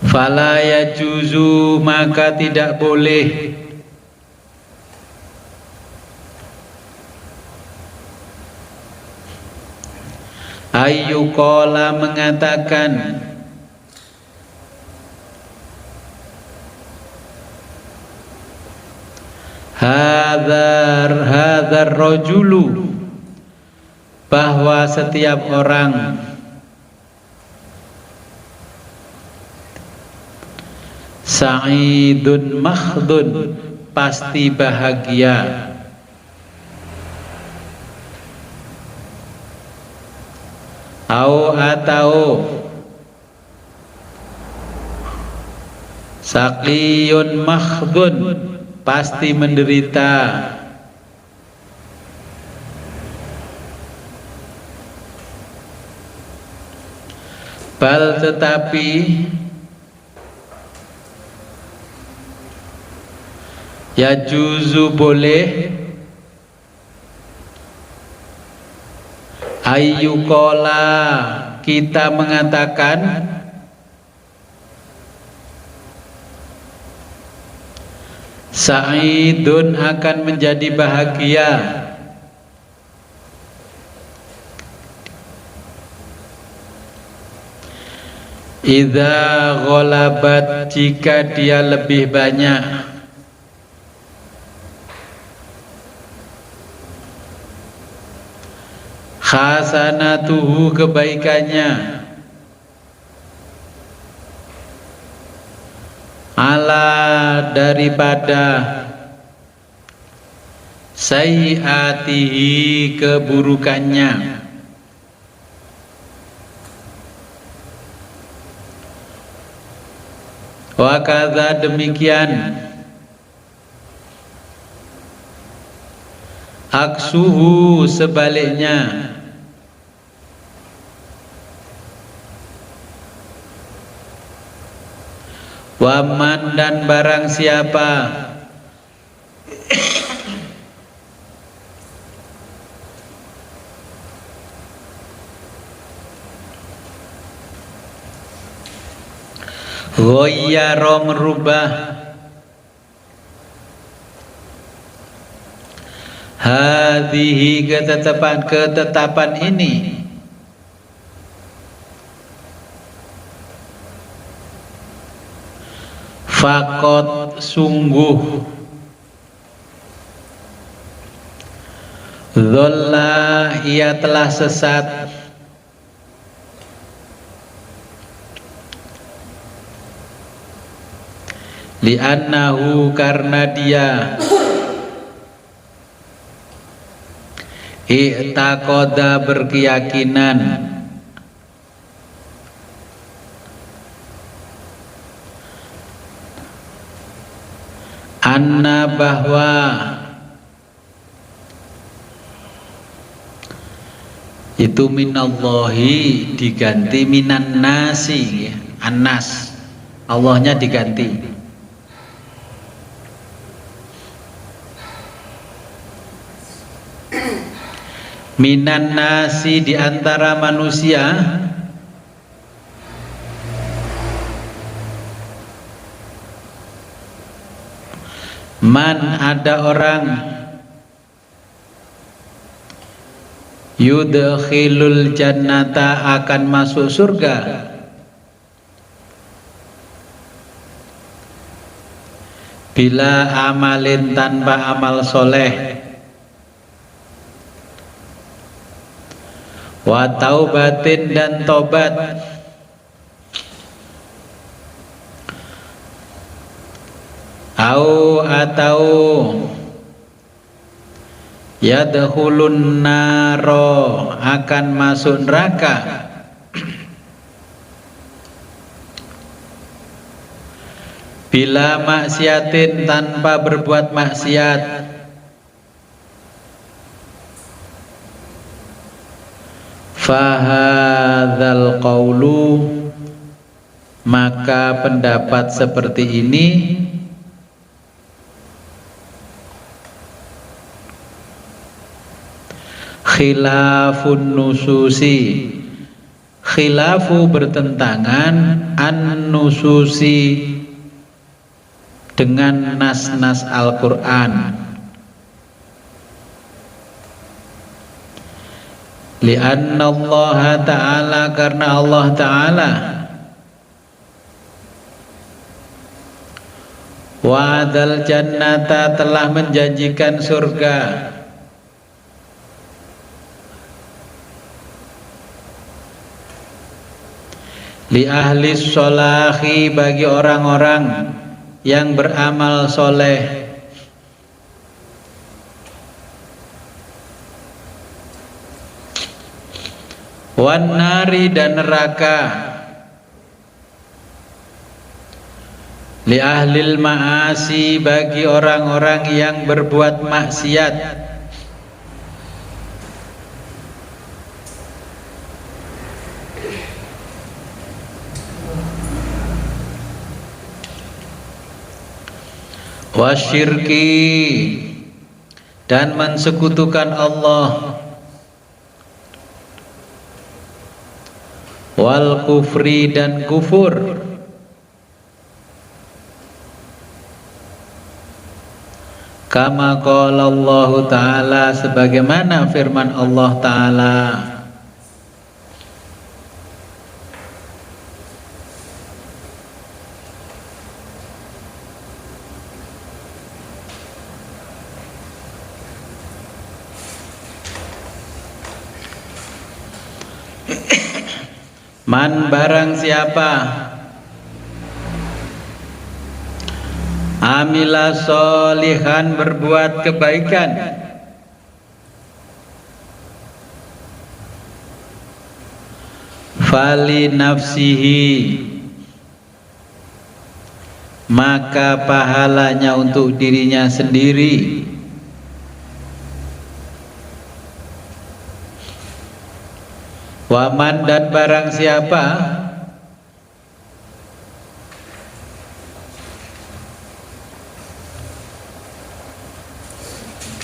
fala yajuzu maka tidak boleh ayyuqala mengatakan hadzal rajulu bahwa setiap orang sa'idun makhdun pasti bahagia atau saqiyun makhdun pasti menderita bal tetapi yajuzu boleh ayyuqala kita mengatakan sa'idun akan menjadi bahagia idza ghalabat jika dia lebih banyak hasanatuhu kebaikannya ala daripada sayyiatihi keburukannya wa kadza demikian aksuhu sebaliknya waman dan barang siapa ghayyara merubah hadhihi ketetapan ini faqat sungguh dhalla ia telah sesat li'annahu karena dia i'taqada berkeyakinan anna bahwa itu minallahi diganti minan nasi ya. Annas Allahnya diganti minan nasi di antara manusia man ada orang yudkhilul jannata akan masuk surga bila amalin tanpa amal soleh wa taubatin dan tobat atau yadkhulun naro akan masuk neraka bila maksiatin tanpa berbuat maksiat fahadzal qaulu maka pendapat seperti ini khilafun nususi khilafu bertentangan an nususi dengan nas-nas Al-Quran Lianna Allah Ta'ala, karena Allah Ta'ala wa'adal jannata, telah menjanjikan surga li ahli sholahi, bagi orang-orang yang beramal soleh, wan nari, dan neraka li ahlil ma'asi, bagi orang-orang yang berbuat maksiat, wasyirki, dan mensekutukan Allah, wal kufri, dan kufur, kama qala Allah Ta'ala, sebagaimana firman Allah Ta'ala, man, barang siapa amila solihan, berbuat kebaikan, fali nafsihi, maka pahalanya untuk dirinya sendiri, waman, dan barang siapa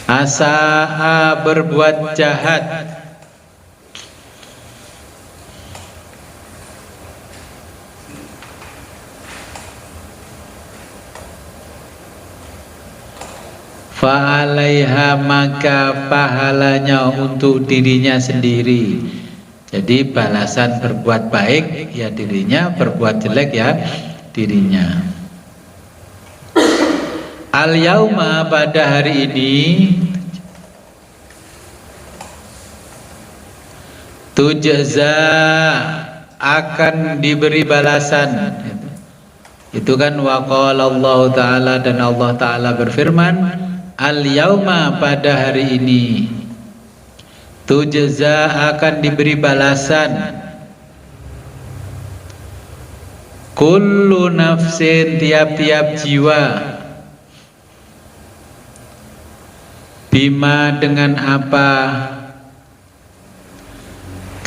asa'a, berbuat jahat, fa'alaiha, maka pahalanya untuk dirinya sendiri. Jadi balasan berbuat baik ya dirinya, berbuat jelek ya dirinya. Al-yauma, pada hari ini, tujza, akan diberi balasan. Itu kan waqala Allah Ta'ala, dan Allah Ta'ala berfirman, al-yauma, pada hari ini, tujza, akan diberi balasan, kullu nafsin, tiap-tiap jiwa, bima, dengan apa,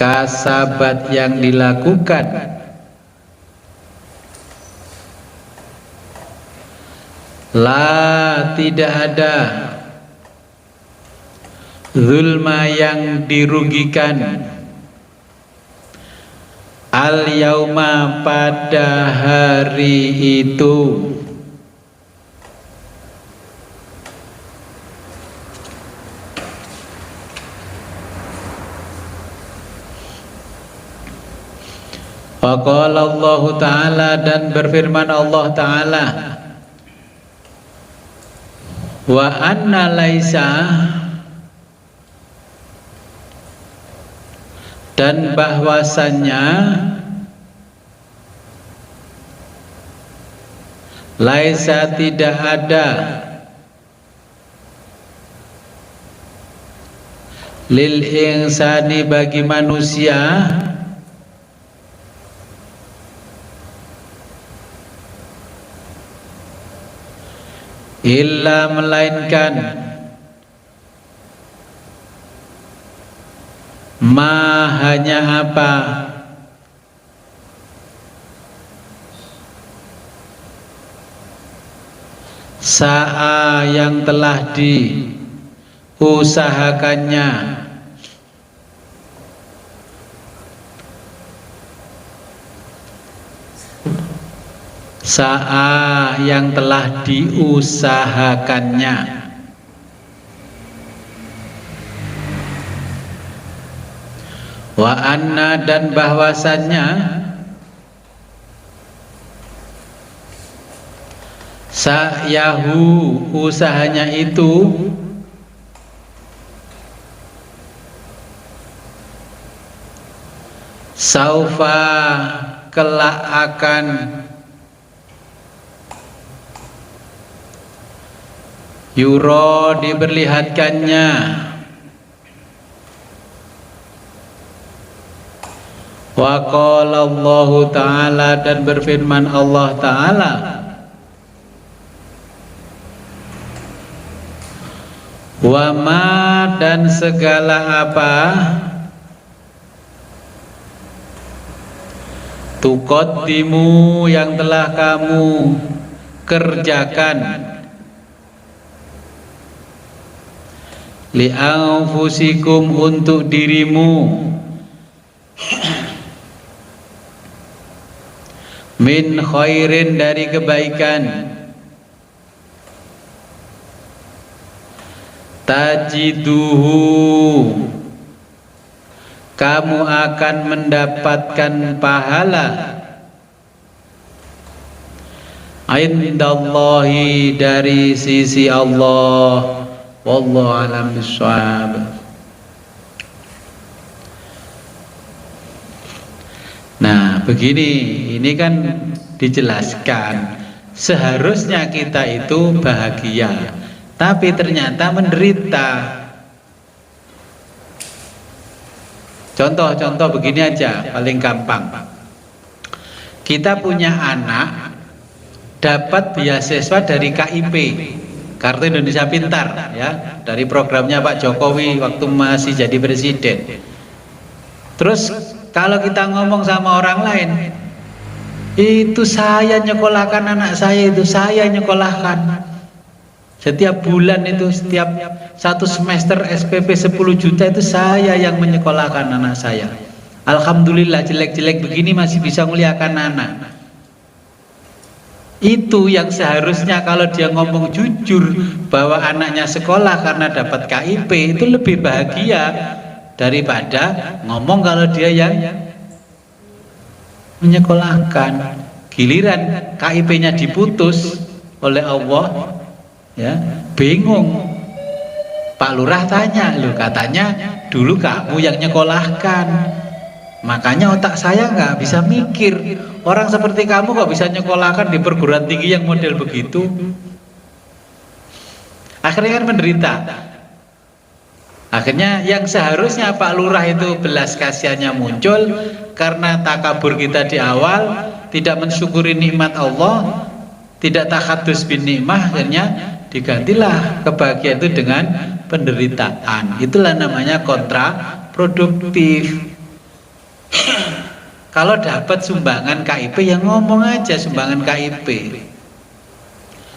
kasabat, yang dilakukan, la, tidak ada, zulma, yang dirugikan, al-yauma, pada hari itu, waqala Allah Ta'ala, dan berfirman Allah Ta'ala, wa anna laisa, dan bahwasannya, laisa, tidak ada, lil insani, bagi manusia, illa, melainkan, ma, hanya apa, sa'a, yang telah diusahakannya, sa'a, yang telah diusahakannya, Wa anna dan bahwasannya sa'yahu usahanya itu saufa kelak akan yuro diperlihatkannya wa qala Allah Ta'ala dan berfirman Allah Ta'ala wa ma dan segala apa tuqaddimu yang telah kamu kerjakan li anfusikum untuk dirimu min khairin dari kebaikan tajiduhu kamu akan mendapatkan pahala indallahi dari sisi Allah. Wallahu a'lam bishawab. Nah, begini, ini kan dijelaskan seharusnya kita itu bahagia, tapi ternyata menderita. Contoh begini aja, paling gampang. Kita punya anak dapat beasiswa dari KIP, Kartu Indonesia Pintar, ya, dari programnya Pak Jokowi waktu masih jadi presiden. Terus kalau kita ngomong sama orang lain, itu saya nyekolahkan anak saya, itu saya nyekolahkan. Setiap bulan itu, setiap satu semester SPP 10 juta itu saya yang menyekolahkan anak saya. Alhamdulillah jelek-jelek begini masih bisa muliakan anak. Itu yang seharusnya kalau dia ngomong jujur bahwa anaknya sekolah karena dapat KIP, itu lebih bahagia daripada ngomong kalau dia yang menyekolahkan. Giliran KIP-nya diputus oleh Allah, ya, bingung. Pak Lurah tanya, loh katanya dulu kamu yang nyekolahkan, makanya otak saya nggak bisa mikir. Orang seperti kamu kok bisa nyekolahkan di perguruan tinggi yang model begitu? Akhirnya kan menderita. Akhirnya yang seharusnya Pak Lurah itu belas kasihannya muncul karena takabur kita di awal, tidak mensyukuri nikmat Allah, tidak takhadus bin nikmah, akhirnya digantilah kebahagiaan itu dengan penderitaan. Itulah namanya kontraproduktif. Kalau dapat sumbangan KIP ya ngomong aja sumbangan KIP.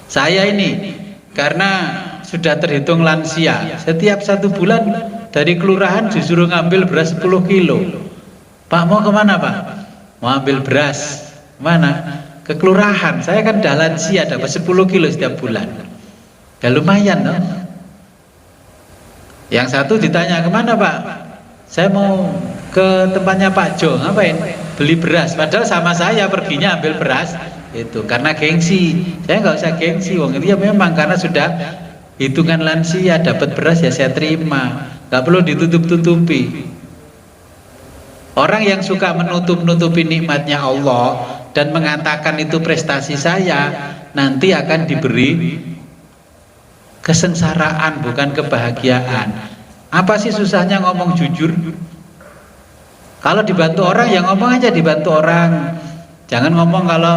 Saya ini karena sudah terhitung lansia, setiap 1 bulan dari kelurahan disuruh ngambil beras 10 kilo. Pak mau kemana Pak? Mau ambil beras. Mana? Ke kelurahan. Saya kan dah lansia, dapat 10 kilo setiap bulan. Ya lumayan loh. Yang satu ditanya kemana Pak? Saya mau ke tempatnya Pak Jo, ngapain? Beli beras. Padahal sama saya perginya ambil beras itu karena gengsi. Saya nggak usah gengsi, wong itu ya memang karena sudah hitungan lansia, dapat beras ya saya terima, nggak perlu ditutup-tutupi. Orang yang suka menutup-nutupi nikmatnya Allah dan mengatakan itu prestasi saya, nanti akan diberi kesengsaraan bukan kebahagiaan. Apa sih susahnya ngomong jujur? Kalau dibantu orang ya ngomong aja dibantu orang, jangan ngomong kalau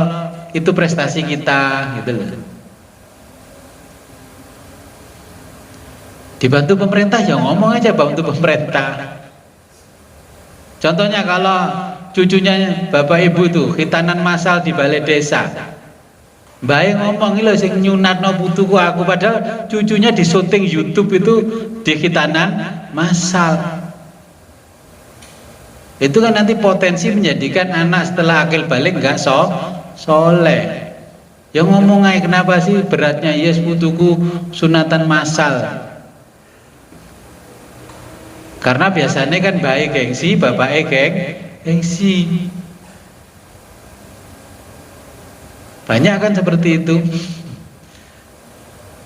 itu prestasi kita gitu loh. Dibantu pemerintah ya ngomong aja bantu pemerintah. Contohnya kalau cucunya bapak ibu tuh khitanan massal di balai desa, mbak ngomong lho sing nyunatno putuku aku, padahal cucunya di syuting YouTube itu di khitanan massal. Itu kan nanti potensi menjadikan anak setelah akil balik nggak soleh. Ya ngomong aja kenapa sih beratnya yes putuku sunatan massal. Karena biasanya kan baik gengsi, bapaknya gengsi. Banyak kan seperti itu.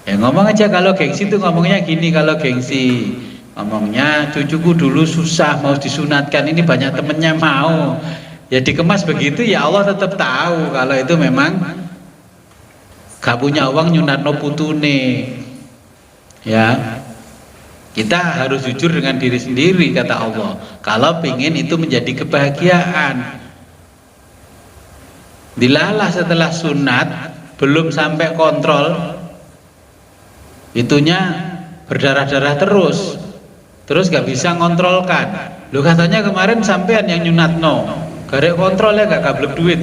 Ya ngomong aja kalau gengsi itu ngomongnya gini, kalau gengsi ngomongnya cucuku dulu susah mau disunatkan, ini banyak temennya mau. Ya dikemas begitu, ya Allah tetap tahu kalau itu memang gak punya uang nyunatno putune. Ya, kita harus jujur dengan diri sendiri, kata Allah. Kalau pingin itu menjadi kebahagiaan, dilalah setelah sunat belum sampai kontrol, itunya berdarah-darah terus gak bisa ngontrolkan. Lu katanya kemarin sampean yang nyunatno, garek kontrolnya gak gablek duit.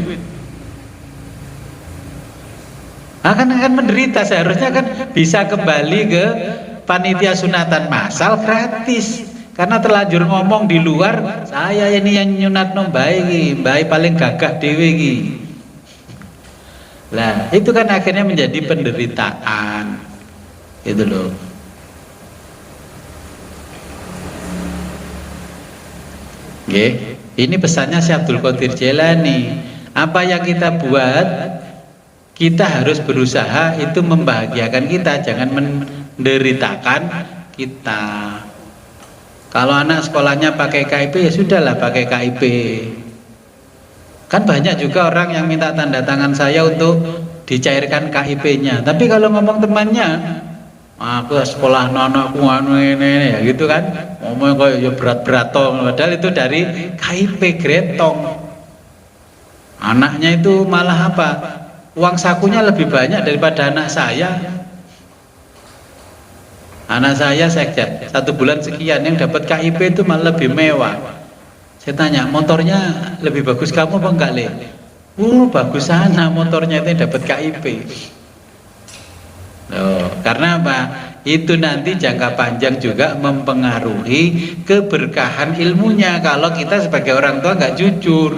Akan menderita. Seharusnya kan bisa kembali ke panitia sunatan massal gratis, karena terlanjur ngomong di luar, saya ini yang nyunatno baik paling gagah dewe iki. Lah itu kan akhirnya menjadi penderitaan itu loh. Oke, ini pesannya Syekh Abdul Qadir Jailani. Apa yang kita buat, kita harus berusaha itu membahagiakan kita, jangan menderitakan kita. Kalau anak sekolahnya pakai KIP, ya sudahlah pakai KIP. Kan banyak juga orang yang minta tanda tangan saya untuk dicairkan KIP-nya. Tapi kalau ngomong temannya, aku sekolah anakku ini ya gitu kan, ngomong kayak ya berat-berat tong, padahal itu dari KIP gretong. Anaknya itu malah apa? Uang sakunya lebih banyak daripada anak saya. Anak saya sekjen 1 bulan sekian, yang dapat KIP itu malah lebih mewah. Saya tanya, motornya lebih bagus kamu apa enggak, Le? Bagus sana motornya itu dapat KIP. Loh, karena apa? Itu nanti jangka panjang juga mempengaruhi keberkahan ilmunya kalau kita sebagai orang tua nggak jujur.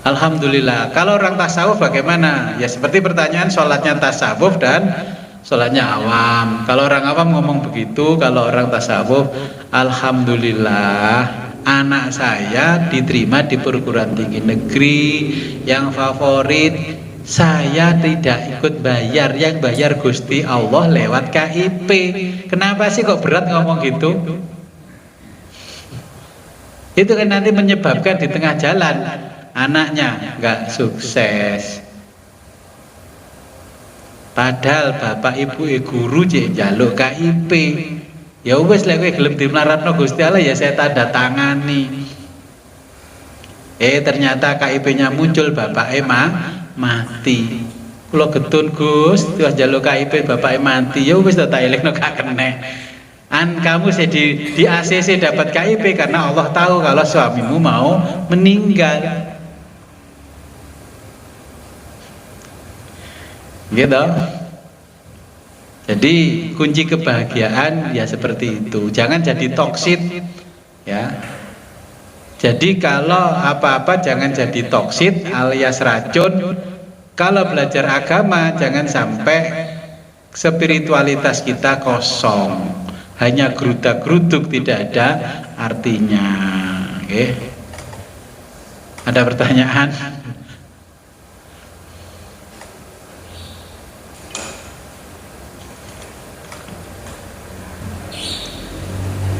Alhamdulillah. Kalau orang tasawuf bagaimana? Ya seperti pertanyaan sholatnya tasawuf dan sholatnya awam. Kalau orang awam ngomong begitu, kalau orang tasawuf, alhamdulillah anak saya diterima di perguruan tinggi negeri yang favorit. Saya tidak ikut bayar, yang bayar Gusti Allah lewat KIP. Kenapa sih kok berat ngomong gitu? Itu kan nanti menyebabkan di tengah jalan anaknya nggak sukses. Padahal bapak ibu guru cek jaluk KIP. Ya wes lek kowe gelem dimlaratno Gusti Allah ya saya tanda tangani. Ternyata KIP-nya muncul, bapak mati. Kula getun Gus, terus jaluk KIP bapak mati. Ya wes tak elekno gak kena. Kamu di ACC dapat KIP karena Allah tahu kalau suamimu mau meninggal. Gitu. Jadi kunci kebahagiaan ya seperti itu. Jangan jadi toksit, ya. Jadi kalau apa-apa jangan jadi toksit alias racun. Kalau belajar agama jangan sampai spiritualitas kita kosong, hanya gerudak-geruduk, tidak ada artinya. Oke. Ada pertanyaan?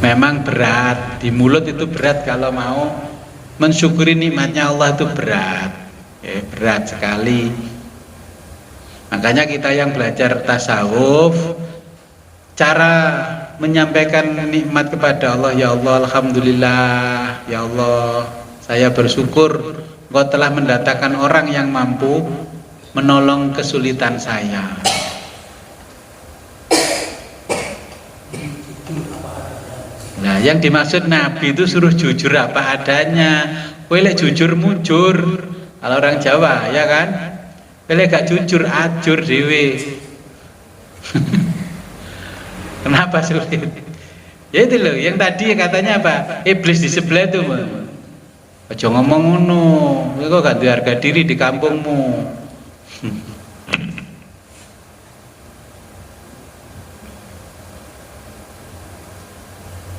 Memang berat, di mulut itu berat, kalau mau mensyukuri nikmatnya Allah itu berat, berat sekali. Makanya kita yang belajar tasawuf, cara menyampaikan nikmat kepada Allah, ya Allah alhamdulillah, ya Allah saya bersyukur Engkau telah mendatangkan orang yang mampu menolong kesulitan saya. Nah, yang dimaksud Nabi itu suruh jujur apa adanya. Kowe lek jujur mujur. Kalau orang Jawa, ya kan? Kowe lek gak jujur ajur dhewe. Kenapa sulit? Ya itu loh, yang tadi katanya apa? Iblis di sebelah itu, Mbak. Aja ngomong ngono. Kowe kok gak duwe harga diri di kampungmu.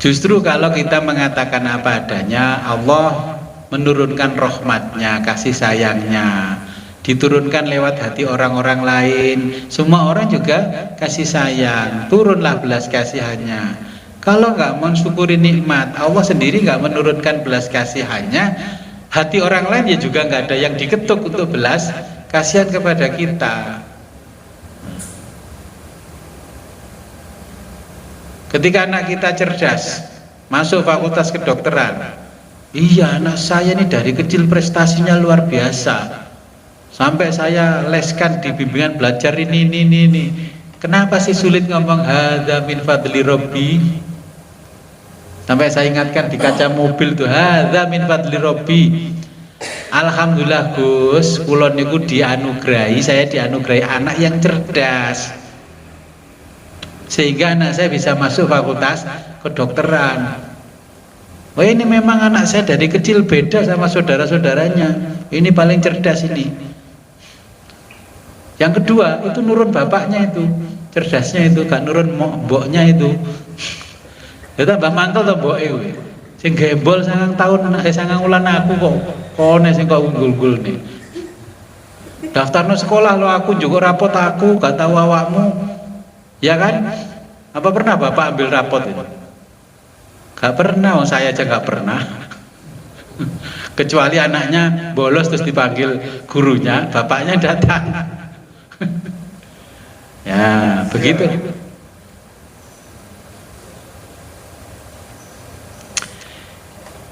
Justru kalau kita mengatakan apa adanya, Allah menurunkan rahmatnya, kasih sayangnya, diturunkan lewat hati orang-orang lain. Semua orang juga kasih sayang, turunlah belas kasihannya. Kalau nggak mensyukuri nikmat, Allah sendiri nggak menurunkan belas kasihannya, hati orang lain ya juga nggak ada yang diketuk untuk belas kasihan kepada kita. Ketika anak kita cerdas, masuk fakultas kedokteran, iya anak saya ini dari kecil prestasinya luar biasa, sampai saya leskan di bimbingan belajar ini. Kenapa sih sulit ngomong hadza min fadli rabbi? Sampai saya ingatkan di kaca mobil tuh, hadza min fadli rabbi. Alhamdulillah Gus, kula niku dianugerahi, saya dianugerahi anak yang cerdas, sehingga anak saya bisa masuk fakultas kedokteran. Oh ini memang anak saya dari kecil beda sama saudara-saudaranya, ini paling cerdas ini. Yang kedua itu nurun bapaknya itu, cerdasnya itu, gak nurun mboknya itu. Ya tambah mantel to mboke kuwi. Sing gembol 9 tahun anak 9 wulan aku kok kone sing kok unggul-unggul nih. Daftarno sekolah lo aku juga rapot aku, gak tahu awakmu. Ya kan? Apa pernah bapak ambil rapot itu? Gak pernah, saya aja gak pernah. Kecuali anaknya bolos terus dipanggil gurunya, bapaknya datang. Ya, begitu.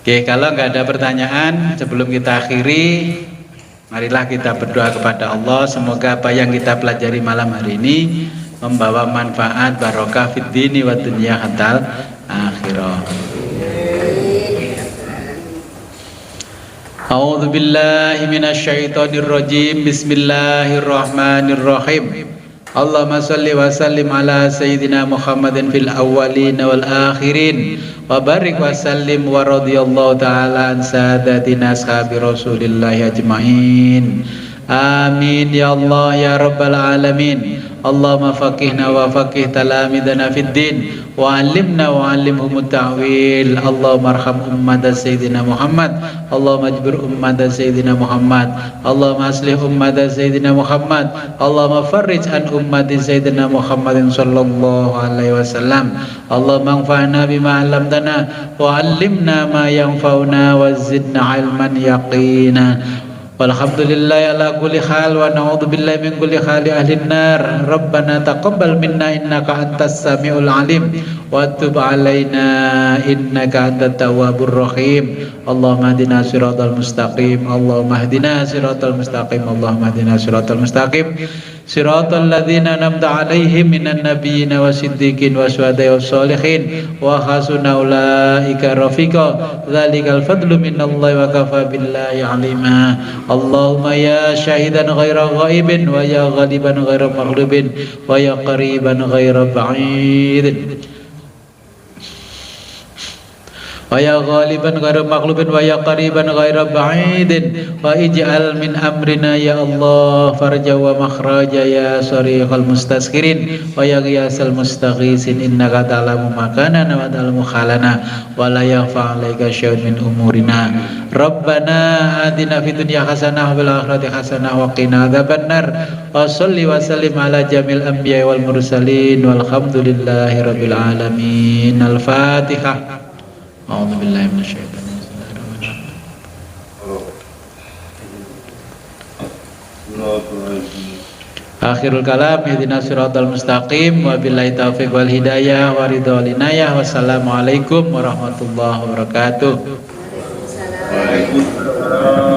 Oke, kalau nggak ada pertanyaan sebelum kita akhiri, marilah kita berdoa kepada Allah. Semoga apa yang kita pelajari malam hari ini membawa manfaat barokah fid dini wa dunya hatta akhirah. A'udzu billahi minasyaitonir rajim. Bismillahirrahmanirrahim. Allahumma shalli wa sallim ala sayyidina Muhammadin fil awwalin wal akhirin wa barik wa sallim wa radhiyallahu ta'ala an sadatina ashabi Rasulillah ajmain. Amin ya Allah ya rabbal alamin. Allahumma faqihna wa faqih talamidana fid din wa 'allimna wa 'allimhum at-ta'wil. Allahumma arham ummat sayyidina Muhammad. Allahumma ajbir ummat sayyidina Muhammad. Allahumma aslih ummat sayyidina Muhammad. Allahumma farrij an ummat sayyidina Muhammadin sallallahu alaihi wasallam. Allahumma anfa'na bima 'allamtana wa 'allimna ma yanfa'una wa zidna 'ilman yaqina. Walhamdulillahi ala kulli hal wa na'udzu billahi min kulli hali ahli nar. Rabbana taqabbal minna innaka antas samiul alim wa tub alaina innaka antat tawwabur rahim. Allahumma hdina siratal mustaqim. Allahumma hdina siratal mustaqim. Allahumma hdina siratal mustaqim. Siratal ladzina an'amta 'alaihim minan nabiyyin wasiddiqin wasyuhada'i wassalihin wa hasuna ulaika rafiqa. Dzalikal fadlu minallahi wa kafa billahi 'alima. Allahumma ya syahidan ghaira ghaibin wa ya ghaliban ghaira maghlubin wa ya qariban ghaira ba'id wa ya ghaliban ghaira maghlubin wa ya qariban ghaira ba'idin wa ij'al min amrina ya Allah farja wa makhraja ya sariqal mustaskirin wa ya ghiyasal mustaghisin innaka ta'lamu makanana wa ta'lamu khalana wa la yakhfa 'alaika syai'un min umurina. Rabbana atina fid dunya hasanah wa fil akhirati hasanah wa qina adzabannar. Wa shalli wa sallim ala jamil anbiya'i wal mursalin walhamdulillahi rabbil alamin. Al-Fatihah. A'udzu billahi minasyaitonir rajim. Akhirul kalam ihdinas siratal mustaqim wa billahi taufiq wal hidayah wa ridha wal inayah. Wassalamualaikum warahmatullahi wabarakatuh. Waalaikumsalam.